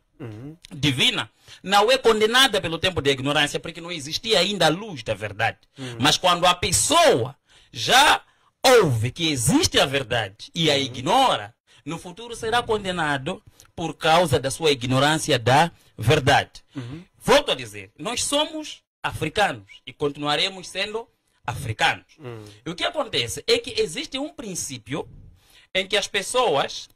divina, não é condenada pelo tempo de ignorância, porque não existia ainda a luz da verdade. Mas quando a pessoa já ouve que existe a verdade e a ignora, no futuro será condenado por causa da sua ignorância da verdade. Volto a dizer, nós somos africanos e continuaremos sendo africanos. E o que acontece é que existe um princípio em que as pessoas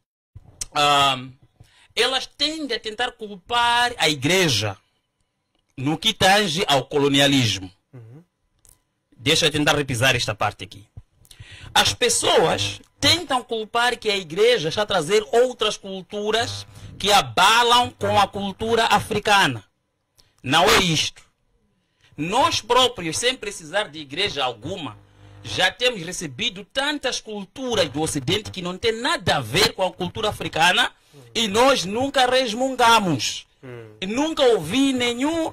elas tendem a tentar culpar a igreja no que tange ao colonialismo. Deixa eu tentar repisar esta parte aqui. As pessoas tentam culpar que a igreja está a trazer outras culturas que abalam com a cultura africana. Não é isto. Nós próprios, sem precisar de igreja alguma, já temos recebido tantas culturas do Ocidente que não tem nada a ver com a cultura africana e nós nunca resmungamos. E nunca ouvi nenhum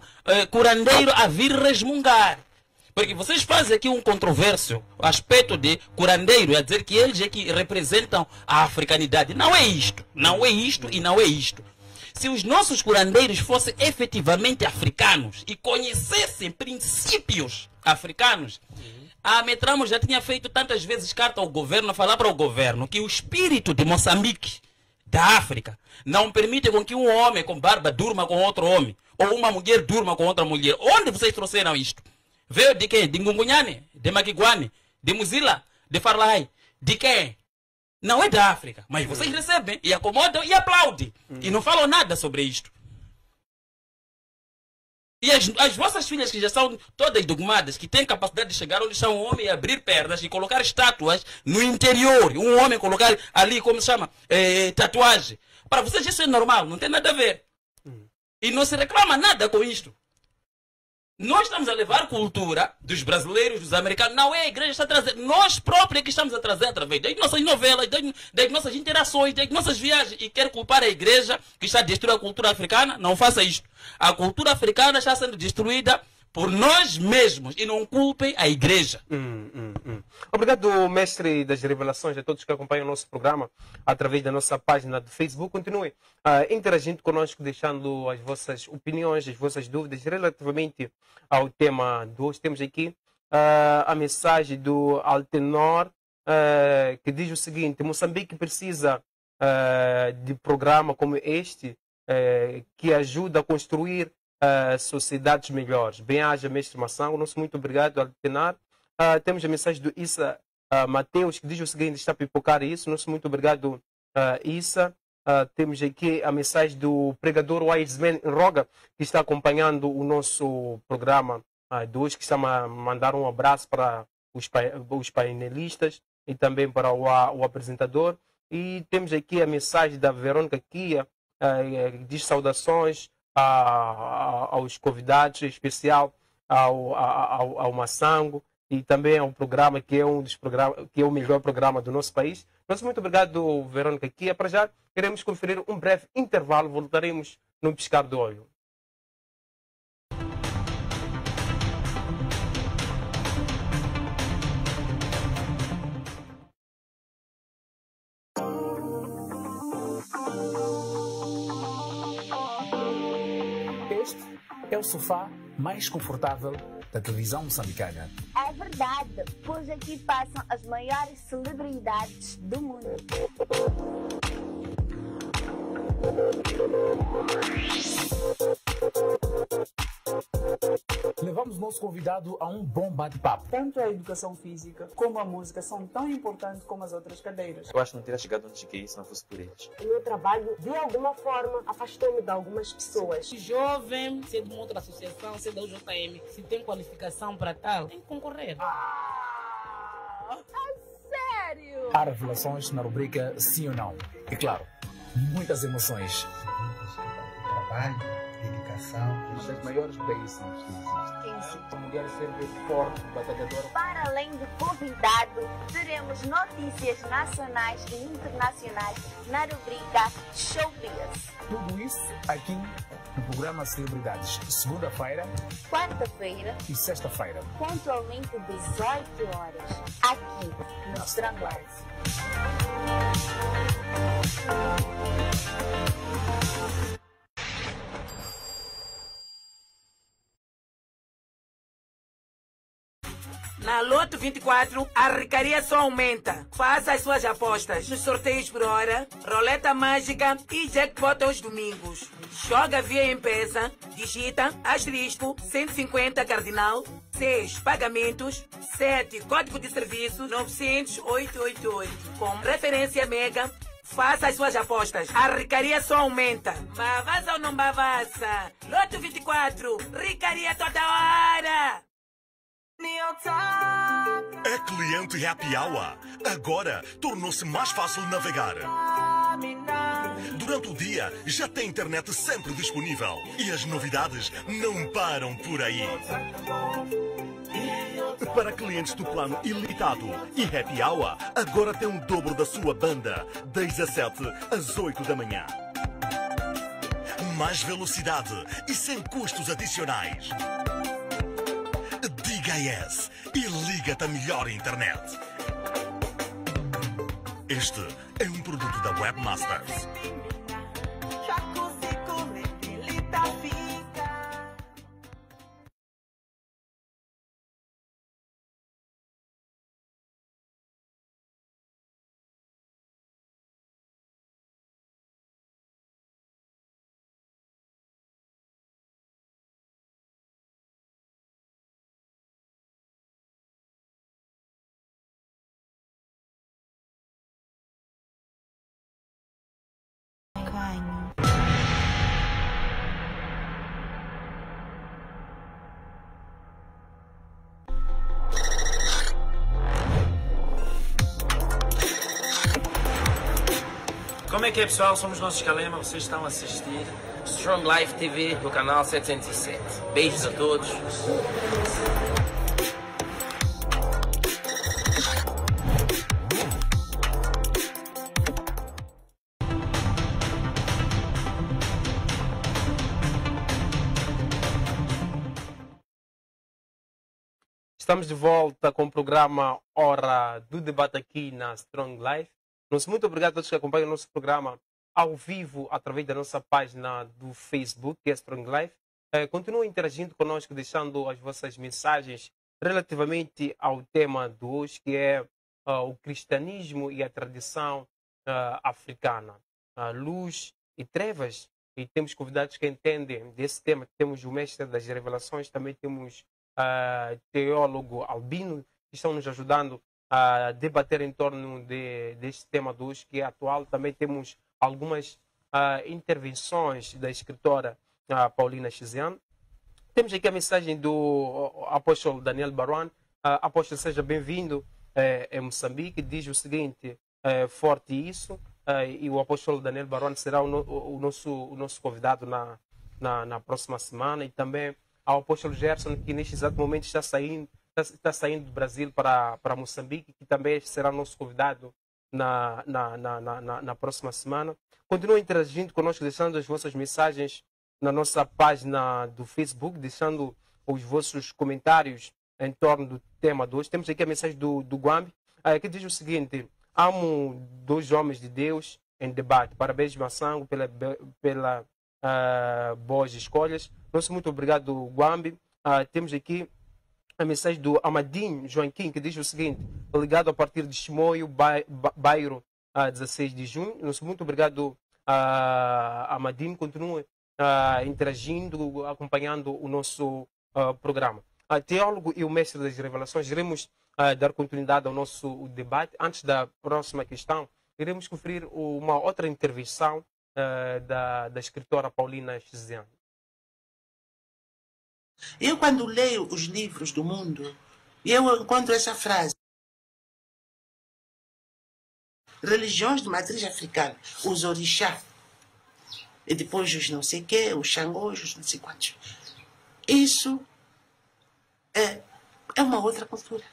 curandeiro a vir resmungar. Porque vocês fazem aqui um controverso aspecto de curandeiro, a dizer que eles é que representam a africanidade. Não é isto, não é isto e não é isto. Se os nossos curandeiros fossem efetivamente africanos e conhecessem princípios africanos, a Metramo já tinha feito tantas vezes carta ao governo, a falar para o governo que o espírito de Moçambique, da África, não permite com que um homem com barba durma com outro homem, ou uma mulher durma com outra mulher. Onde vocês trouxeram isto? Veio de quem? De Ngungunhane? De Maquiguane? De Muzila? De Farlai? De quem? Não é da África, mas vocês recebem e acomodam e aplaudem. E não falam nada sobre isto. E as vossas filhas que já são todas dogmadas, que têm capacidade de chegar onde está um homem e abrir pernas e colocar estátuas no interior. Um homem colocar ali, como se chama, tatuagem. Para vocês isso é normal, não tem nada a ver. E não se reclama nada com isto. Nós estamos a levar cultura dos brasileiros, dos americanos. Não é a igreja que está a trazer. Nós próprios é que estamos a trazer através das nossas novelas, das nossas interações, das nossas viagens. E quer culpar a igreja que está a destruir a cultura africana? Não faça isto. A cultura africana está sendo destruída por nós mesmos. E não culpem a igreja. Obrigado, mestre das revelações, a todos que acompanham o nosso programa através da nossa página do Facebook. Continue interagindo conosco, deixando as vossas opiniões, as vossas dúvidas relativamente ao tema de hoje. Temos aqui a mensagem do Altenor, que diz o seguinte: Moçambique precisa de programa como este, que ajuda a construir sociedades melhores. Bem-haja, mestre Massango. Nosso muito obrigado, Altenor. Temos a mensagem do Issa Mateus, que diz o seguinte: está a pipocar isso. Nosso muito obrigado, Issa. Temos aqui a mensagem do pregador Wiseman Roga, que está acompanhando o nosso programa de hoje, que está a mandar um abraço para os painelistas e também para o apresentador. E temos aqui a mensagem da Verônica Kia, que diz saudações aos convidados, em especial ao Massango, e também ao programa que é um dos programas, que é o melhor programa do nosso país. Nosso muito obrigado, Verônica Kia. Para já, queremos conferir um breve intervalo. Voltaremos no piscar do olho. Este é o sofá mais confortável da televisão moçambicana. É verdade, pois aqui passam as maiores celebridades do mundo. Levamos nosso convidado a um bom bate-papo. Tanto a educação física como a música são tão importantes como as outras cadeiras. Eu acho que não teria chegado onde cheguei se não fosse por eles. O meu trabalho, de alguma forma, afastou-me de algumas pessoas. Jovem, se é de uma outra associação, se é da UJM, se tem qualificação para tal, tem que concorrer. Sério? Há revelações na rubrica Sim ou Não. E claro, muitas emoções. Trabalho, dedicação. Uma das maiores bênçãos que existe. A mulher sempre forte, batalhadora. Para além do convidado, teremos notícias nacionais e internacionais na rubrica Showbiz. Tudo isso aqui no programa Celebridades. Segunda-feira, Quarta-feira e sexta-feira. pontualmente 18 horas, aqui no Strong Life. Na Loto 24, a ricaria só aumenta. Faça as suas apostas nos sorteios por hora, roleta mágica e jackpot aos domingos. Joga via M-Pesa, digita asterisco 150 cardinal, 6 pagamentos, 7 código de serviço 900-888. Com referência mega, faça as suas apostas. A ricaria só aumenta. Bavasa ou não bavasa? Loto 24, ricaria toda hora. É cliente Happy Hour. Agora tornou-se mais fácil navegar. Durante o dia já tem internet sempre disponível. E as novidades não param por aí. Para clientes do plano ilimitado e Happy Hour, agora tem o dobro da sua banda, das 17 às 8 da manhã. Mais velocidade e sem custos adicionais. Diga yes e liga-te a melhor internet. Este é um produto da Webmasters. Como é que é, pessoal? Somos Nossos Calema, vocês estão a assistir Strong Life TV do canal 707. Beijos a todos. Estamos de volta com o programa Hora do Debate aqui na Strong Life. Muito obrigado a todos que acompanham o nosso programa ao vivo através da nossa página do Facebook, que é Strong Life. Continuem interagindo conosco, deixando as vossas mensagens relativamente ao tema de hoje, que é o cristianismo e a tradição africana. Luz e trevas. E temos convidados que entendem desse tema. Temos o mestre das revelações, também temos teólogo Albino, que estão nos ajudando a debater em torno deste tema de hoje, que é atual. Também temos algumas intervenções da escritora Paulina Chiziane. Temos aqui a mensagem do apóstolo Daniel Baruan. Apóstolo, seja bem-vindo em Moçambique. Diz o seguinte, forte isso, e o apóstolo Daniel Baruan será o nosso convidado na próxima semana. E também ao apóstolo Gerson, que neste exato momento está saindo do Brasil para Moçambique, que também será nosso convidado na próxima semana. Continuem interagindo conosco, deixando as vossas mensagens na nossa página do Facebook, deixando os vossos comentários em torno do tema de hoje. Temos aqui a mensagem do Guambi, que diz o seguinte: amo dois homens de Deus em debate. Parabéns, Massango, pela boas escolhas. Muito obrigado, Guambi. Temos aqui a mensagem do Amadinho Joaquim, que diz o seguinte: ligado a partir de Chimoio, Bairro, 16 de junho. Muito obrigado, Amadinho. Continue interagindo, acompanhando o nosso programa. Teólogo e o mestre das revelações, iremos dar continuidade ao nosso debate. Antes da próxima questão, iremos conferir uma outra intervenção da escritora Paulina Chiziane. Eu, quando leio os livros do mundo, eu encontro essa frase: religiões de matriz africana, os orixá, e depois os não sei o quê, os xangôs, os não sei quantos. Isso é uma outra cultura.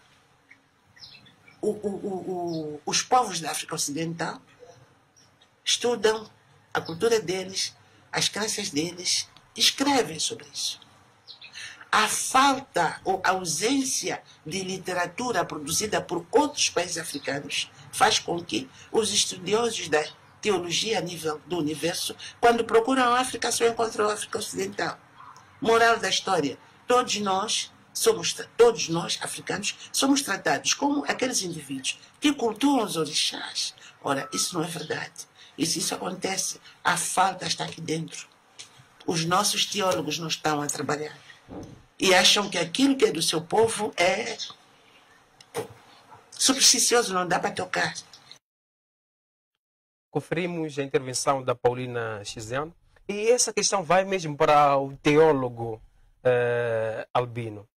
Os povos da África Ocidental estudam a cultura deles, as crenças deles, escrevem sobre isso. A falta ou a ausência de literatura produzida por outros países africanos faz com que os estudiosos da teologia a nível do universo, quando procuram a África, só encontram a África Ocidental. Moral da história: todos nós, africanos, somos tratados como aqueles indivíduos que cultuam os orixás. Ora, isso não é verdade. E se isso acontece, a falta está aqui dentro. Os nossos teólogos não estão a trabalhar. E acham que aquilo que é do seu povo é supersticioso, não dá para tocar. Conferimos a intervenção da Paulina Chiziane. E essa questão vai mesmo para o teólogo Albino.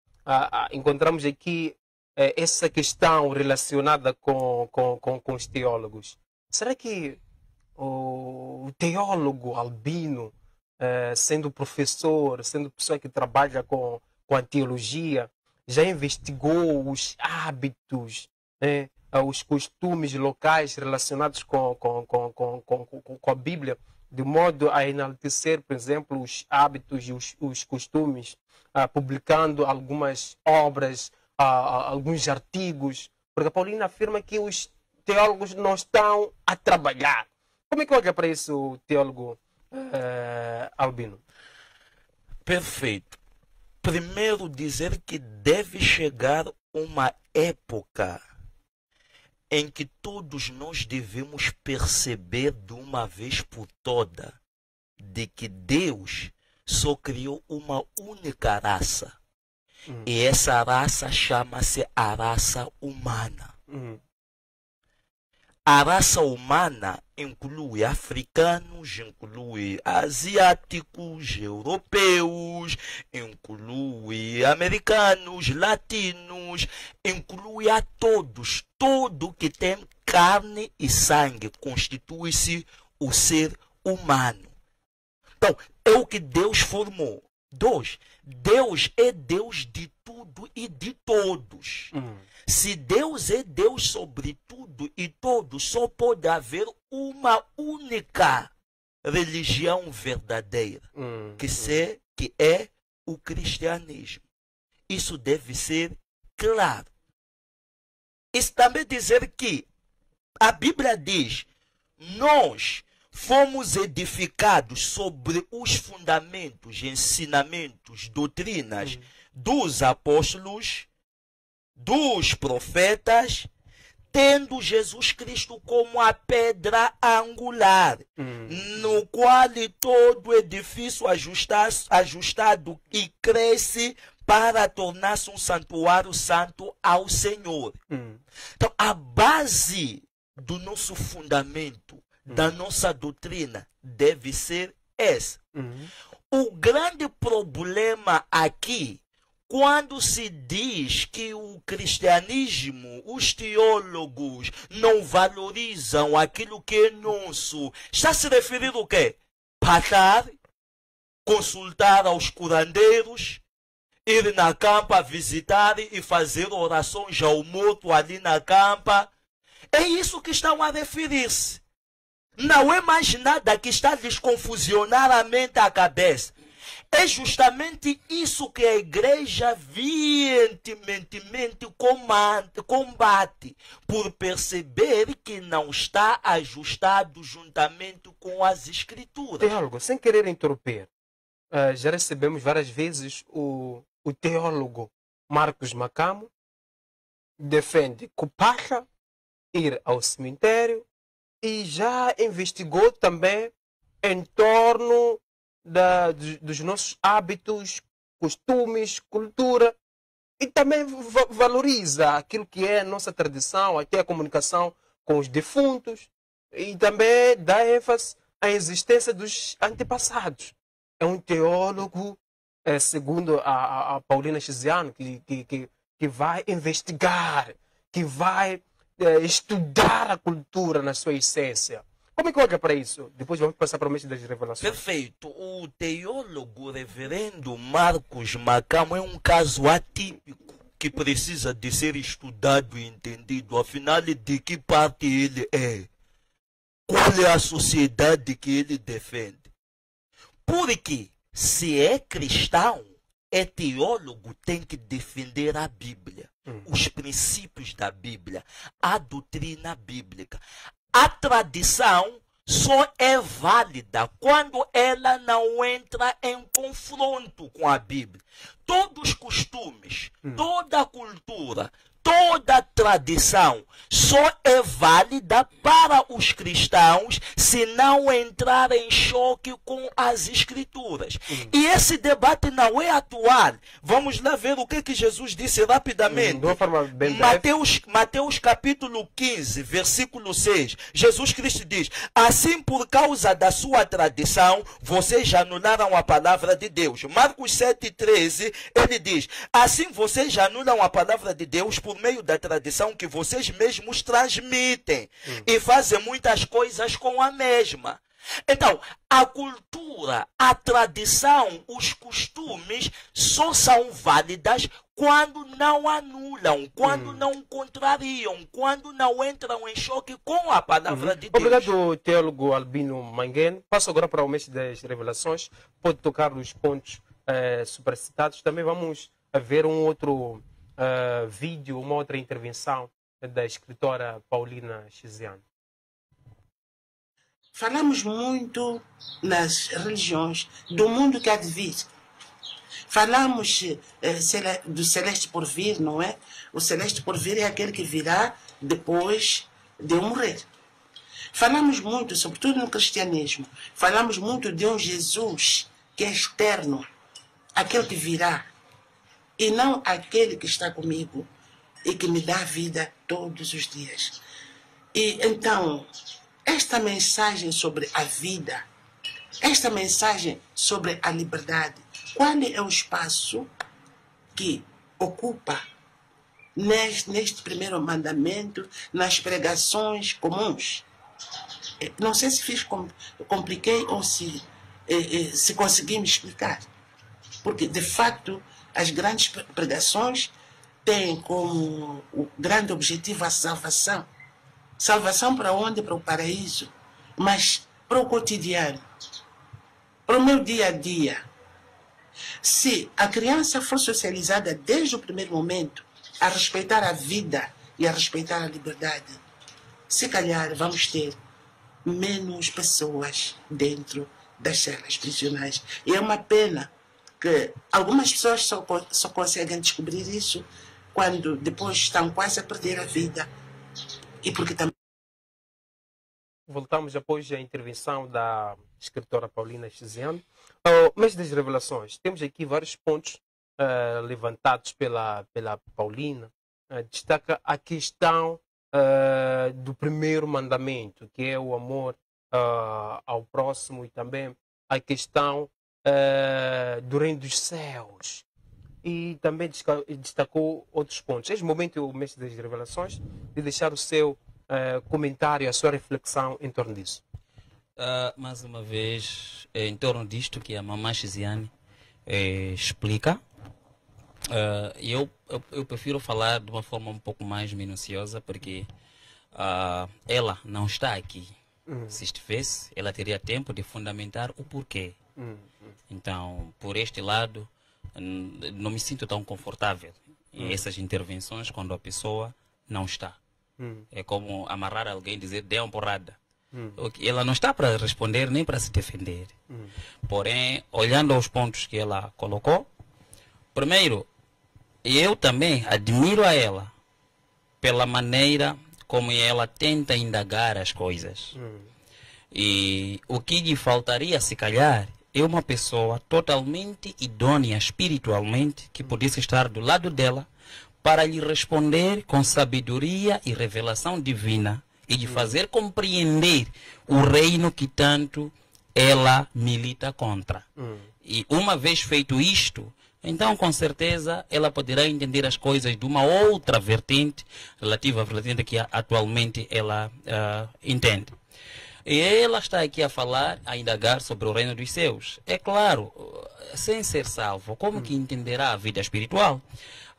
Encontramos aqui essa questão relacionada com os teólogos. Será que o teólogo Albino, sendo professor, sendo pessoa que trabalha com a teologia, já investigou os hábitos, os costumes locais relacionados com a Bíblia, de modo a enaltecer, por exemplo, os hábitos e os costumes, publicando algumas obras, alguns artigos, porque a Paulina afirma que os teólogos não estão a trabalhar. Como é que olha para isso, teólogo Albino? Perfeito. Primeiro dizer que deve chegar uma época em que todos nós devemos perceber de uma vez por toda de que Deus só criou uma única raça. E essa raça chama-se a raça humana. A raça humana inclui africanos, inclui asiáticos, europeus, inclui americanos, latinos, inclui a todos. Todo que tem carne e sangue constitui-se o ser humano. Então, é o que Deus formou. 2. Deus é Deus de tudo e de todos. Se Deus é Deus sobre tudo e todos, só pode haver uma única religião verdadeira, que é o cristianismo. Isso deve ser claro. Isso também dizer que a Bíblia diz: nós fomos edificados sobre os fundamentos, ensinamentos, doutrinas dos apóstolos, dos profetas, tendo Jesus Cristo como a pedra angular, no qual todo edifício ajustado e cresce para tornar-se um santuário santo ao Senhor. Então, a base do nosso fundamento, da nossa doutrina, deve ser essa. O grande problema aqui, quando se diz que o cristianismo, os teólogos não valorizam aquilo que é nosso, está se referindo ao quê? Parar, consultar aos curandeiros, ir na campa visitar e fazer orações ao morto ali na campa. É isso que estão a referir-se. Não é mais nada que está a desconfusionar a mente e a cabeça. É justamente isso que a igreja veementemente combate, por perceber que não está ajustado juntamente com as escrituras. Teólogo, sem querer interromper, já recebemos várias vezes o teólogo Marcos Macamo defende que o Pacha ir ao cemitério e já investigou também em torno dos nossos hábitos, costumes, cultura, e também valoriza aquilo que é a nossa tradição, até a comunicação com os defuntos, e também dá ênfase à existência dos antepassados. É um teólogo, segundo a Paulina Chiziano, que vai investigar, que vai estudar a cultura na sua essência. Como é que olha para isso? Depois vamos passar para o mês das revelações. Perfeito. O teólogo reverendo Marcos Macamo é um caso atípico que precisa de ser estudado e entendido. Afinal, de que parte ele é? Qual é a sociedade que ele defende? Porque se é cristão, é teólogo, tem que defender a Bíblia, os princípios da Bíblia, a doutrina bíblica. A tradição só é válida quando ela não entra em confronto com a Bíblia. Todos os costumes, toda a cultura, toda a tradição só é válida para os cristãos se não entrar em choque com as escrituras. E esse debate não é atual. Vamos lá ver o que Jesus disse rapidamente. De uma forma bem Mateus capítulo 15, versículo 6. Jesus Cristo diz: assim, por causa da sua tradição, vocês anularam a palavra de Deus. Marcos 7,13, ele diz: assim, vocês anulam a palavra de Deus por meio da tradição que vocês mesmos transmitem e fazem muitas coisas com a mesma. Então, a cultura, a tradição, os costumes só são válidas quando não anulam, quando não contrariam, quando não entram em choque com a palavra de Deus. Obrigado, teólogo Albino Manguén. Passo agora para o mês das revelações. Pode tocar nos pontos supercitados. Também vamos ver um outro vídeo, uma outra intervenção da escritora Paulina Chiziano. Falamos muito nas religiões do mundo que há de vir. Falamos do celeste por vir, não é? O celeste por vir é aquele que virá depois de eu morrer. Falamos muito, sobretudo no cristianismo, falamos muito de um Jesus que é externo, aquele que virá, e não aquele que está comigo e que me dá vida todos os dias. E então, esta mensagem sobre a vida, esta mensagem sobre a liberdade, qual é o espaço que ocupa neste primeiro mandamento, nas pregações comuns? Não sei se compliquei ou se consegui me explicar. Porque, de facto, as grandes pregações têm como o grande objetivo a salvação. Salvação para onde? Para o paraíso. Mas para o cotidiano, para o meu dia a dia. Se a criança for socializada desde o primeiro momento a respeitar a vida e a respeitar a liberdade, se calhar vamos ter menos pessoas dentro das celas prisionais. E é uma pena que algumas pessoas só conseguem descobrir isso quando depois estão quase a perder a vida. E porque também... Voltamos após a intervenção da escritora Paulina Chiziane. Mês das revelações, temos aqui vários pontos levantados pela Paulina. Destaca a questão do primeiro mandamento, que é o amor ao próximo, e também a questão do reino dos céus. E também destacou outros pontos. Este momento é o mês das revelações, de deixar o seu comentário, a sua reflexão em torno disso. Mais uma vez, em torno disto que a mamãe Chiziane explica, eu prefiro falar de uma forma um pouco mais minuciosa, porque ela não está aqui. Se estivesse, ela teria tempo de fundamentar o porquê. Então, por este lado, não me sinto tão confortável em essas intervenções quando a pessoa não está. É como amarrar alguém e dizer, dê uma porrada. Ela não está para responder nem para se defender. Porém, olhando aos pontos que ela colocou, primeiro, eu também admiro a ela pela maneira como ela tenta indagar as coisas. E o que lhe faltaria, se calhar, é uma pessoa totalmente idônea espiritualmente que pudesse estar do lado dela para lhe responder com sabedoria e revelação divina e de fazer compreender o reino que tanto ela milita contra. E uma vez feito isto, então com certeza ela poderá entender as coisas de uma outra vertente relativa à vertente que atualmente ela entende. E ela está aqui a falar, a indagar sobre o reino dos céus. É claro, sem ser salvo, como que entenderá a vida espiritual?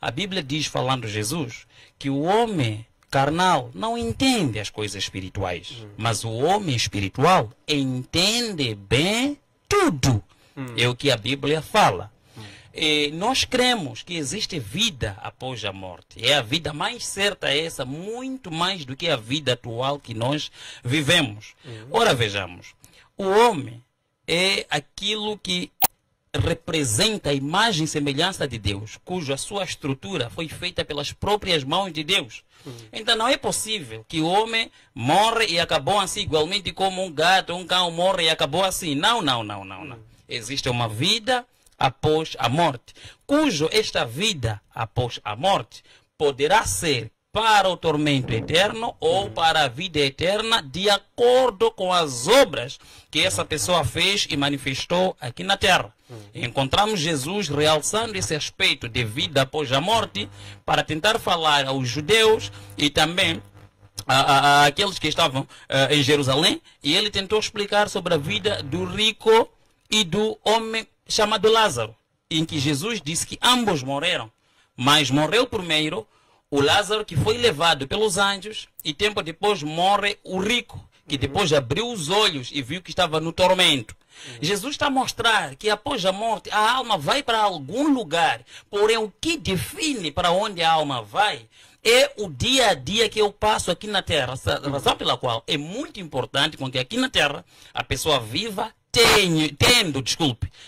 A Bíblia diz, falando Jesus, que o homem carnal não entende as coisas espirituais, mas o homem espiritual entende bem tudo. É o que a Bíblia fala. E nós cremos que existe vida após a morte. É a vida mais certa essa, muito mais do que a vida atual que nós vivemos. Ora, vejamos, o homem é aquilo que representa a imagem e semelhança de Deus, cuja sua estrutura foi feita pelas próprias mãos de Deus. Então não é possível que o homem morre e acabou assim, igualmente como um gato, um cão morre e acabou assim. Não. Existe uma vida após a morte, cujo esta vida após a morte poderá ser para o tormento eterno ou para a vida eterna, de acordo com as obras que essa pessoa fez e manifestou aqui na terra. Encontramos Jesus realçando esse aspecto de vida após a morte para tentar falar aos judeus e também àqueles que estavam em Jerusalém, e ele tentou explicar sobre a vida do rico e do homem chamado Lázaro, em que Jesus disse que ambos morreram, mas morreu primeiro o Lázaro, que foi levado pelos anjos, e tempo depois morre o rico, que depois abriu os olhos e viu que estava no tormento. Jesus está a mostrar que após a morte a alma vai para algum lugar, porém o que define para onde a alma vai é o dia a dia que eu passo aqui na terra, a razão pela qual é muito importante com que aqui na terra a pessoa viva tendo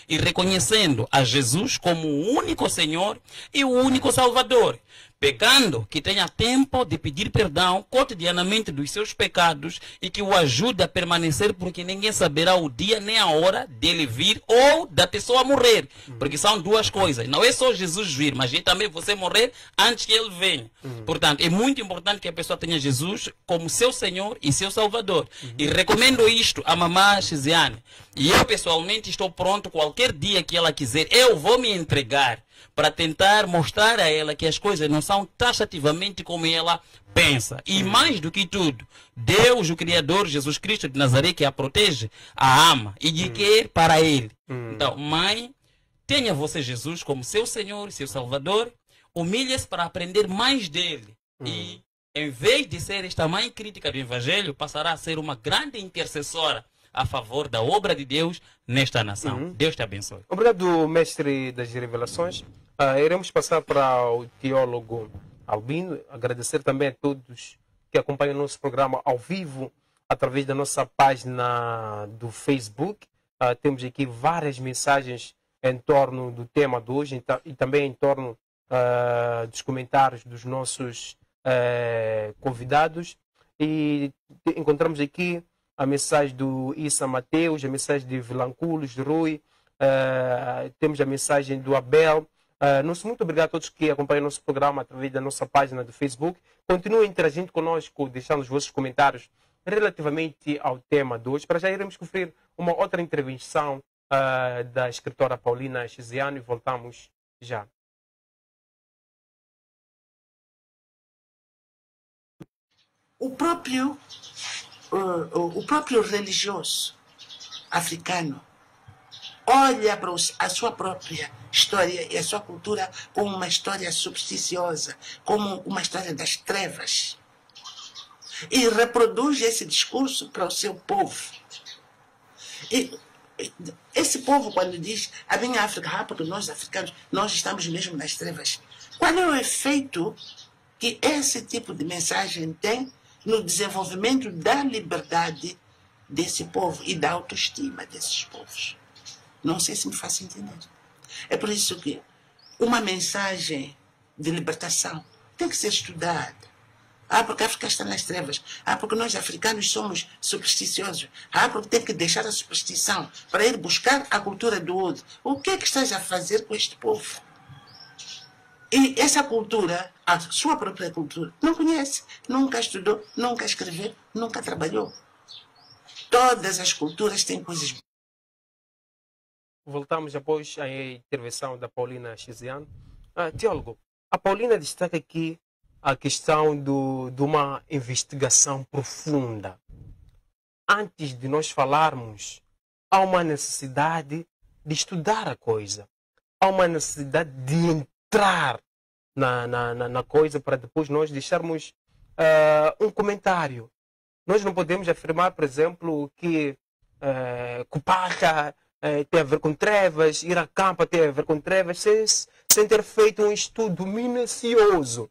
e reconhecendo a Jesus como o único Senhor e o único Salvador. Pecando, que tenha tempo de pedir perdão cotidianamente dos seus pecados e que o ajude a permanecer, porque ninguém saberá o dia nem a hora dele vir ou da pessoa morrer. Porque são duas coisas. Não é só Jesus vir, mas é também você morrer antes que ele venha. Portanto, é muito importante que a pessoa tenha Jesus como seu Senhor e seu Salvador. E recomendo isto à mamãe Chiziane. E eu pessoalmente estou pronto, qualquer dia que ela quiser, eu vou me entregar para tentar mostrar a ela que as coisas não são taxativamente como ela pensa. E mais do que tudo, Deus, o Criador, Jesus Cristo de Nazaré, que a protege, a ama e de quer para Ele. Então, mãe, tenha você Jesus como seu Senhor e seu Salvador, humilhe-se para aprender mais dele. E, em vez de ser esta mãe crítica do Evangelho, passará a ser uma grande intercessora a favor da obra de Deus nesta nação. Deus te abençoe. Obrigado, mestre das revelações. Iremos passar para o teólogo Albino. Agradecer também a todos que acompanham o nosso programa ao vivo através da nossa página do Facebook. Temos aqui várias mensagens em torno do tema de hoje e também em torno dos comentários dos nossos convidados. E encontramos aqui a mensagem do Issa Mateus, a mensagem de Vilanculos, de Rui, temos a mensagem do Abel. Muito obrigado a todos que acompanham o nosso programa através da nossa página do Facebook. Continuem interagindo conosco, deixando os vossos comentários relativamente ao tema de hoje. Para já iremos conferir uma outra intervenção da escritora Paulina Chiziano e voltamos já. O próprio religioso africano olha para a sua própria história e a sua cultura como uma história supersticiosa, como uma história das trevas. E reproduz esse discurso para o seu povo. E esse povo, quando diz a minha África, porque nós africanos, nós estamos mesmo nas trevas. Qual é o efeito que esse tipo de mensagem tem no desenvolvimento da liberdade desse povo e da autoestima desses povos? Não sei se me faço entender. É por isso que uma mensagem de libertação tem que ser estudada. Porque a África está nas trevas. Porque nós africanos somos supersticiosos. Porque tem que deixar a superstição para ir buscar a cultura do outro. O que é que estás a fazer com este povo? E essa cultura, a sua própria cultura, não conhece, nunca estudou, nunca escreveu, nunca trabalhou. Todas as culturas têm coisas. Voltamos após a intervenção da Paulina Chiziano. Teólogo, a Paulina destaca aqui a questão de uma investigação profunda. Antes de nós falarmos, há uma necessidade de estudar a coisa. Há uma necessidade de entrar na coisa para depois nós deixarmos um comentário. Nós não podemos afirmar, por exemplo, que Cupaca tem a ver com trevas, ir a campo tem a ver com trevas, sem ter feito um estudo minucioso.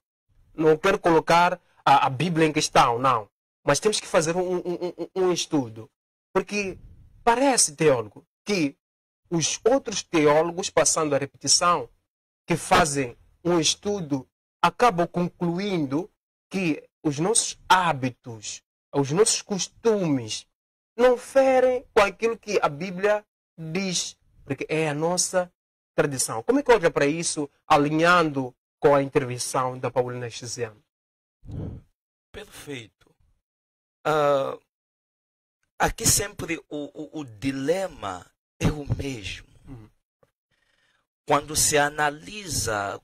Não quero colocar a Bíblia em questão, não. Mas temos que fazer um estudo. Porque parece, teólogo, que os outros teólogos, passando a repetição, que fazem um estudo, acabam concluindo que os nossos hábitos, os nossos costumes, não ferem com aquilo que a Bíblia diz, porque é a nossa tradição. Como é que olha para isso, alinhando com a intervenção da Paulina Chiziano? Perfeito. Aqui sempre o dilema é o mesmo. Quando se analisa,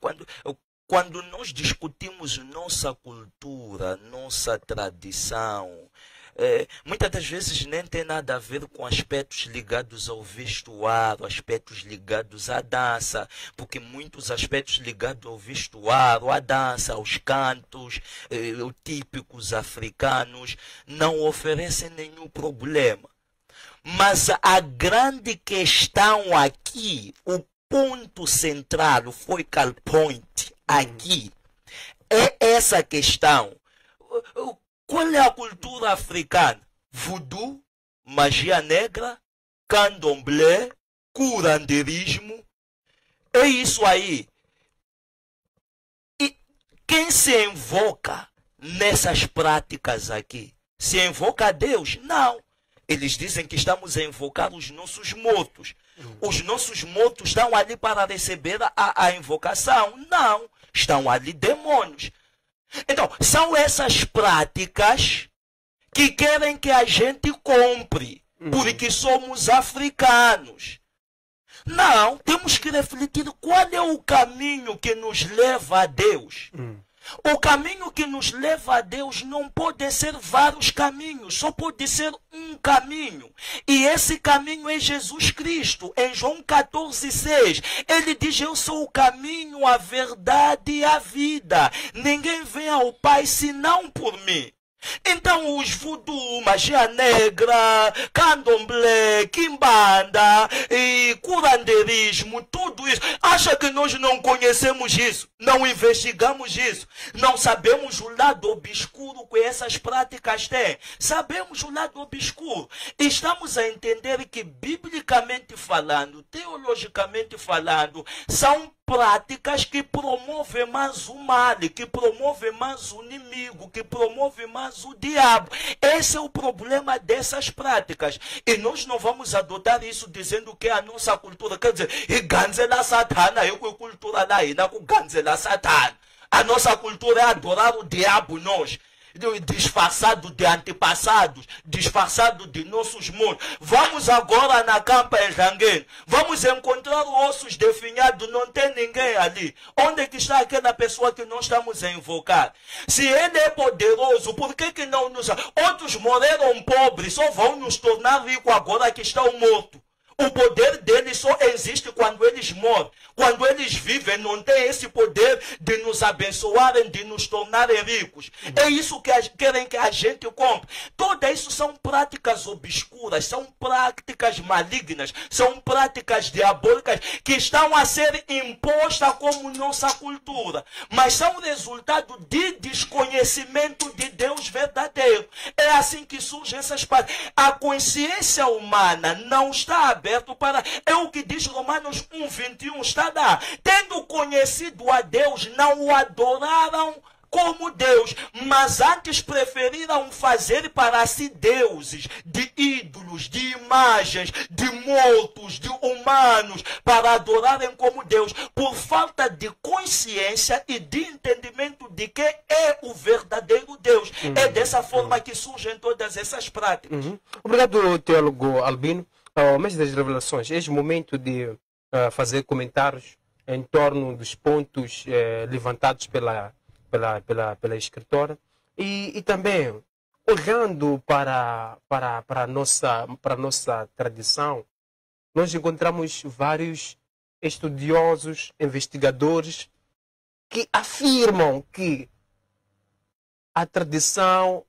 quando nós discutimos nossa cultura, nossa tradição, muitas das vezes nem tem nada a ver com aspectos ligados ao vestuário, aspectos ligados à dança, porque muitos aspectos ligados ao vestuário, à dança, aos cantos típicos africanos não oferecem nenhum problema. Mas a grande questão aqui, o ponto central, o focal point aqui, é essa questão. Qual é a cultura africana? Voodoo, magia negra, candomblé, curanderismo. É isso aí. E quem se invoca nessas práticas aqui? Se invoca a Deus? Não. Eles dizem que estamos a invocar os nossos mortos. Os nossos mortos estão ali para receber a invocação? Não. Estão ali demônios. Então, são essas práticas que querem que a gente compre, porque somos africanos. Não, temos que refletir qual é o caminho que nos leva a Deus. O caminho que nos leva a Deus não pode ser vários caminhos, só pode ser um caminho. E esse caminho é Jesus Cristo. Em João 14,6, ele diz: eu sou o caminho, a verdade e a vida. Ninguém vem ao Pai senão por mim. Então os voodoo, magia negra, candomblé, quimbanda e curandeirismo, tudo isso, acha que nós não conhecemos isso, não investigamos isso, não sabemos o lado obscuro que essas práticas têm? Sabemos o lado obscuro. Estamos a entender que, biblicamente falando, teologicamente falando, são práticas que promovem mais o mal, que promovem mais o inimigo, que promovem mais o diabo. Esse é o problema dessas práticas. E nós não vamos adotar isso dizendo que é a nossa cultura. Quer dizer, e ganzela satana, eu com cultura lá, e não com ganzela satana. A nossa cultura é adorar o diabo, nós. Disfarçado de antepassados, disfarçado de nossos mundos. Vamos agora na campa em Janguém. Vamos encontrar ossos definhados, não tem ninguém ali. Onde é que está aquela pessoa que nós estamos a invocar? Se ele é poderoso, por que não nos... Outros morreram pobres, só vão nos tornar ricos agora que estão mortos. O poder deles só existe quando eles morrem. Quando eles vivem, não tem esse poder de nos abençoarem, de nos tornarem ricos. É isso que querem que a gente compre. Tudo isso são práticas obscuras, são práticas malignas, são práticas diabólicas que estão a ser impostas como nossa cultura. Mas são resultado de desconhecimento de Deus verdadeiro. É assim que surgem essas práticas. A consciência humana não está aberta para... É o que diz Romanos 1:21, está lá. Tendo conhecido a Deus, não o adoraram como Deus, mas antes preferiram fazer para si deuses, de ídolos, de imagens, de mortos, de humanos, para adorarem como Deus, por falta de consciência e de entendimento de que é o verdadeiro Deus. É dessa forma que surgem todas essas práticas. Obrigado, teólogo Albino. Mestre das Revelações, é o momento de fazer comentários em torno dos pontos levantados pela escritora e também olhando para a nossa tradição, nós encontramos vários estudiosos, investigadores que afirmam que a tradição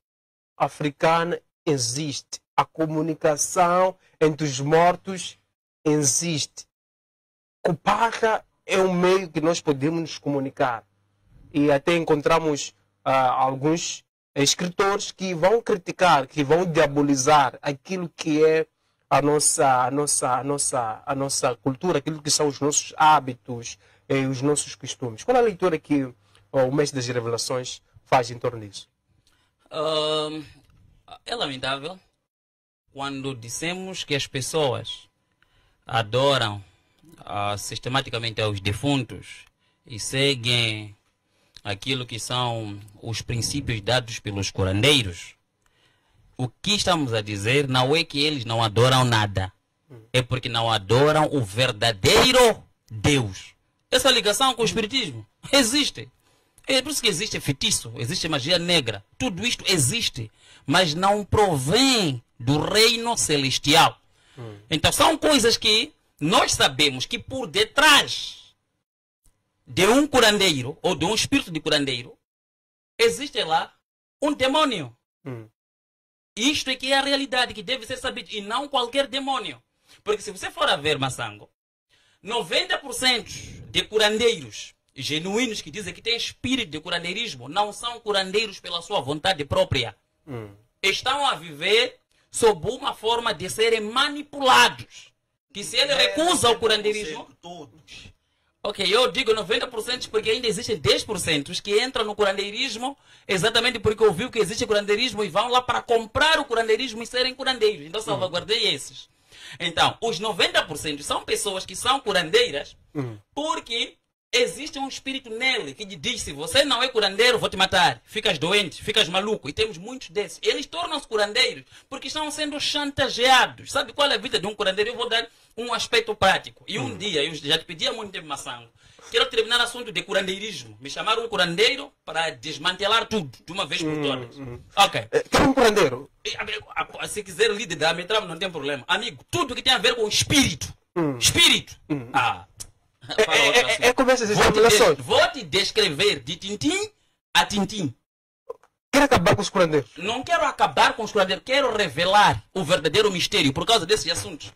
africana existe, a comunicação entre os mortos existe. Cupaca é um meio que nós podemos nos comunicar. E até encontramos alguns escritores que vão criticar, que vão diabolizar aquilo que é a nossa cultura, aquilo que são os nossos hábitos e os nossos costumes. Qual é a leitura que o Mestre das Revelações faz em torno disso? É lamentável quando dissemos que as pessoas adoram sistematicamente aos defuntos e seguem aquilo que são os princípios dados pelos curandeiros. O que estamos a dizer não é que eles não adoram nada, é porque não adoram o verdadeiro Deus. Essa ligação com o espiritismo existe. É por isso que existe feitiço, existe magia negra. Tudo isto existe, mas não provém do reino celestial. Então são coisas que nós sabemos que por detrás de um curandeiro ou de um espírito de curandeiro existe lá um demônio. Isto é que é a realidade que deve ser sabido, e não qualquer demônio. Porque se você for a ver, Massango, 90% de curandeiros genuínos que dizem que têm espírito de curandeirismo não são curandeiros pela sua vontade própria. Estão a viver sob uma forma de serem manipulados. Que se ele recusa o curandeirismo... Ok, eu digo 90% porque ainda existem 10% que entram no curandeirismo exatamente porque ouviu que existe curandeirismo e vão lá para comprar o curandeirismo e serem curandeiros. Então salvaguardei esses. Então, os 90% são pessoas que são curandeiras porque existe um espírito nele que lhe diz: se você não é curandeiro, vou te matar. Ficas doente, ficas maluco. E temos muitos desses. Eles tornam-se curandeiros porque estão sendo chantageados. Sabe qual é a vida de um curandeiro? Eu vou dar um aspecto prático. E um dia, eu já te pedi há muito tempo, Massango, quero terminar o assunto de curandeirismo. Me chamaram um curandeiro para desmantelar tudo de uma vez por todas. Ok. Que é um curandeiro? Se quiser líder da Ametram, não tem problema. Amigo, tudo que tem a ver com espírito. Espírito. Conversas e revelações. Vou te descrever de tintim a tintim. Quer acabar com os curandeiros? Não quero acabar com os curandeiros, quero revelar o verdadeiro mistério por causa desses assuntos.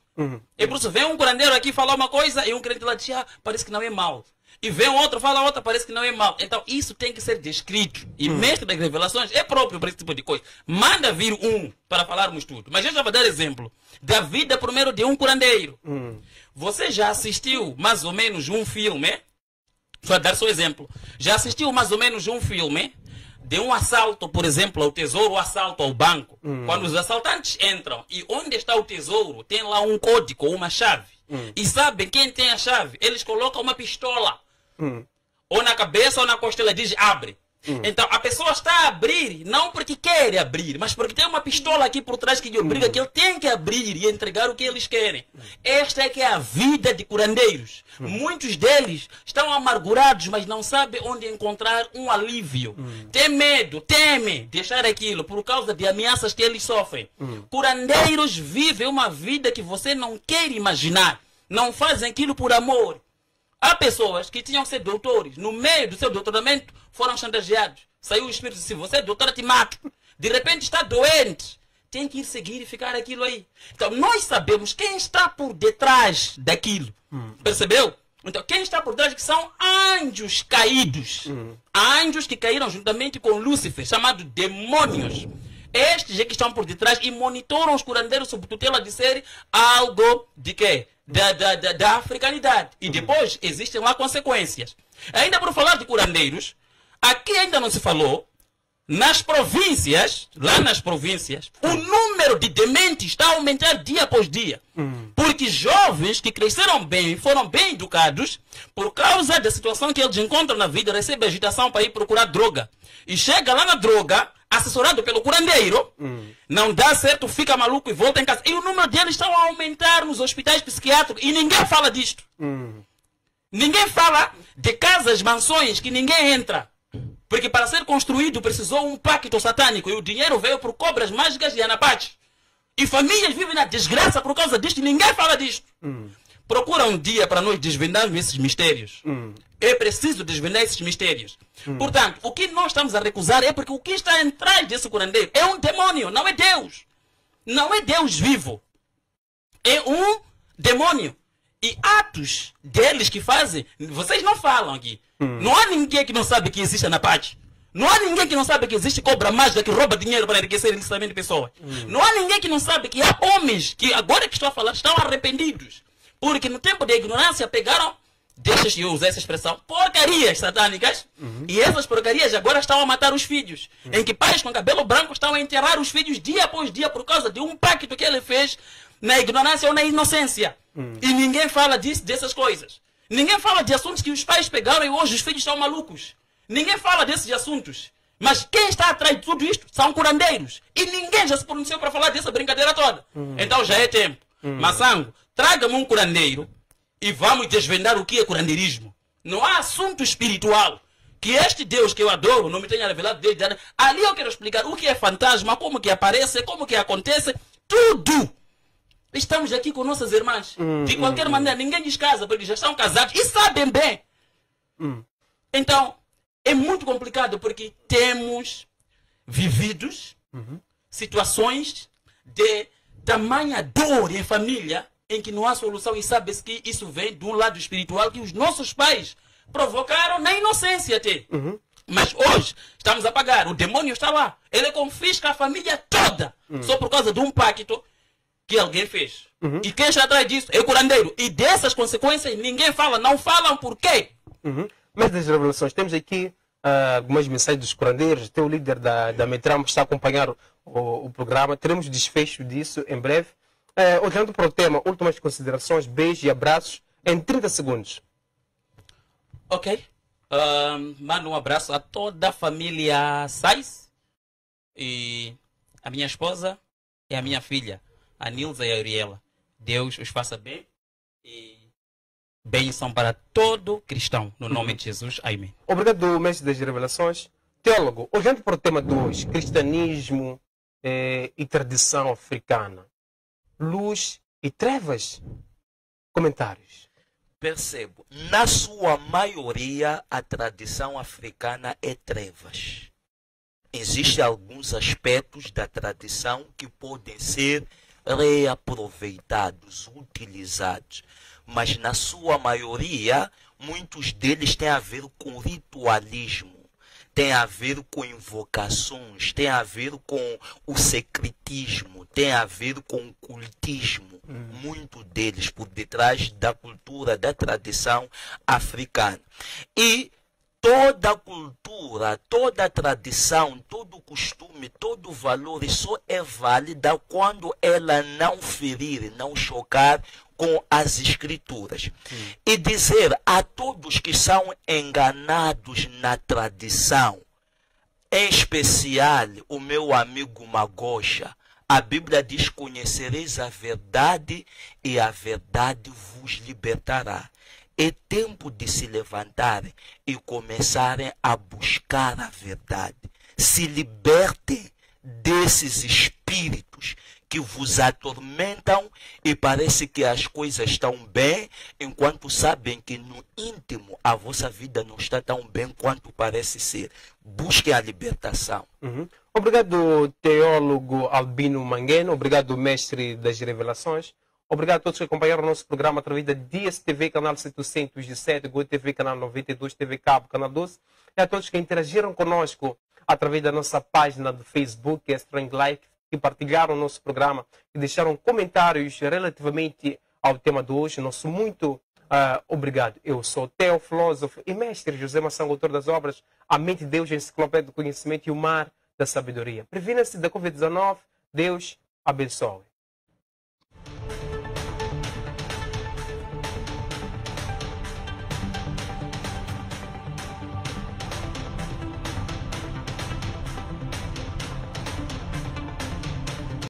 E por isso vem um curandeiro aqui falar uma coisa e um crente lá diz: parece que não é mal. E vem um outro, fala outra, parece que não é mal. Então isso tem que ser descrito. E mestre das revelações é próprio para esse tipo de coisa. Manda vir um para falarmos tudo. Mas eu já vou dar exemplo da vida primeiro de um curandeiro. Você já assistiu mais ou menos um filme? Vou dar só exemplo. Já assistiu mais ou menos um filme de um assalto, por exemplo, ao tesouro, ou assalto ao banco? Quando os assaltantes entram e onde está o tesouro, tem lá um código ou uma chave. E sabem quem tem a chave? Eles colocam uma pistola. Ou na cabeça ou na costela, diz abre. Então a pessoa está a abrir, não porque quer abrir, mas porque tem uma pistola aqui por trás que lhe obriga que ele tem que abrir e entregar o que eles querem. Esta é que é a vida de curandeiros. Muitos deles estão amargurados, mas não sabem onde encontrar um alívio. Tem medo, teme deixar aquilo por causa de ameaças que eles sofrem. Curandeiros vivem uma vida que você não quer imaginar. Não fazem aquilo por amor. Há pessoas que tinham que ser doutores. No meio do seu doutoramento foram chantageados. Saiu o espírito: se você é doutor, te mato. De repente está doente. Tem que ir seguir e ficar aquilo aí. Então nós sabemos quem está por detrás daquilo. Percebeu? Então quem está por trás que são anjos caídos. Anjos que caíram juntamente com Lúcifer, chamados demônios. Estes é que estão por detrás e monitoram os curandeiros sob tutela de ser algo de quê? Da africanidade. E depois existem lá consequências. Ainda por falar de curandeiros, aqui ainda não se falou, nas províncias, lá nas províncias, o número de dementes está a aumentar dia após dia. Porque jovens que cresceram bem, foram bem educados, por causa da situação que eles encontram na vida, recebem agitação para ir procurar droga. E chega lá na droga, assessorado pelo curandeiro, não dá certo, fica maluco e volta em casa. E o número deles está a aumentar nos hospitais psiquiátricos e ninguém fala disto. Ninguém fala de casas, mansões que ninguém entra. Porque para ser construído precisou um pacto satânico e o dinheiro veio por cobras mágicas e anapates. E famílias vivem na desgraça por causa disto e ninguém fala disto. Procura um dia para nós desvendarmos esses mistérios. É preciso desvendar esses mistérios. Portanto, o que nós estamos a recusar é porque o que está atrás desse curandeiro é um demônio, não é Deus. Não é Deus vivo. É um demônio. E atos deles que fazem, vocês não falam aqui. Não há ninguém que não sabe que existe anapache. Não há ninguém que não sabe que existe cobra mágica que rouba dinheiro para enriquecer ilicitamente pessoas. Não há ninguém que não sabe que há homens que, agora que estou a falar, estão arrependidos. Porque no tempo da ignorância pegaram, deixa eu usar essa expressão, porcarias satânicas. E essas porcarias agora estão a matar os filhos. Em que pais com cabelo branco estão a enterrar os filhos dia após dia por causa de um pacto que ele fez na ignorância ou na inocência. E ninguém fala disso, dessas coisas. Ninguém fala de assuntos que os pais pegaram e hoje os filhos estão malucos. Ninguém fala desses assuntos. Mas quem está atrás de tudo isto são curandeiros. E ninguém já se pronunciou para falar dessa brincadeira toda. Então já é tempo. Massango, traga-me um curandeiro e vamos desvendar o que é curandeirismo. Não há assunto espiritual que este Deus que eu adoro não me tenha revelado desde a... Ali eu quero explicar o que é fantasma, como que aparece, como que acontece, tudo. Estamos aqui com nossas irmãs. De qualquer maneira, ninguém descasa, porque já estão casados e sabem bem. Então, é muito complicado, porque temos vividos situações de tamanha dor em família, em que não há solução, e sabe-se que isso vem do lado espiritual que os nossos pais provocaram na inocência até. Mas hoje estamos a pagar. O demônio está lá. Ele confisca a família toda, só por causa de um pacto que alguém fez. E quem está atrás disso é o curandeiro. E dessas consequências ninguém fala. Não falam por quê? Mas das revelações, temos aqui algumas mensagens dos curandeiros. Tem o líder da Ametram que está a acompanhar o programa. Teremos desfecho disso em breve. Olhando para o tema, últimas considerações, beijos e abraços em 30 segundos. Ok. Mando um abraço a toda a família Sais e a minha esposa e a minha filha, a Nilza e a Ariela. Deus os faça bem e bênção para todo cristão, no nome de Jesus. Amém. Obrigado, mestre das revelações. Teólogo, olhando para o tema 2, cristianismo e tradição africana, luz e trevas, comentários. Percebo, na sua maioria a tradição africana é trevas. Existem alguns aspectos da tradição que podem ser reaproveitados, utilizados, mas na sua maioria, muitos deles têm a ver com ritualismo, tem a ver com invocações, tem a ver com o secretismo, tem a ver com o cultismo. Muito deles por detrás da cultura, da tradição africana. E toda cultura, toda tradição, todo costume, todo valor só é válida quando ela não ferir, não chocar com as escrituras. E dizer a todos que são enganados na tradição, em especial o meu amigo Magosha, a Bíblia diz: conhecereis a verdade e a verdade vos libertará. É tempo de se levantarem e começarem a buscar a verdade. Se libertem desses espíritos que vos atormentam e parece que as coisas estão bem, enquanto sabem que no íntimo a vossa vida não está tão bem quanto parece ser. Busquem a libertação. Obrigado, teólogo Albino Mangueno. Obrigado, mestre das revelações. Obrigado a todos que acompanharam o nosso programa através da DSTV, canal 707, GoTV, canal 92, TV Cabo, canal 12. E a todos que interagiram conosco através da nossa página do Facebook, Strong Life, que partilharam o nosso programa e deixaram comentários relativamente ao tema de hoje. Nosso muito obrigado. Eu sou Teo, filósofo e mestre José Maçango, autor das obras A Mente de Deus, a Enciclopédia do Conhecimento e o Mar da Sabedoria. Previna-se da Covid-19. Deus abençoe.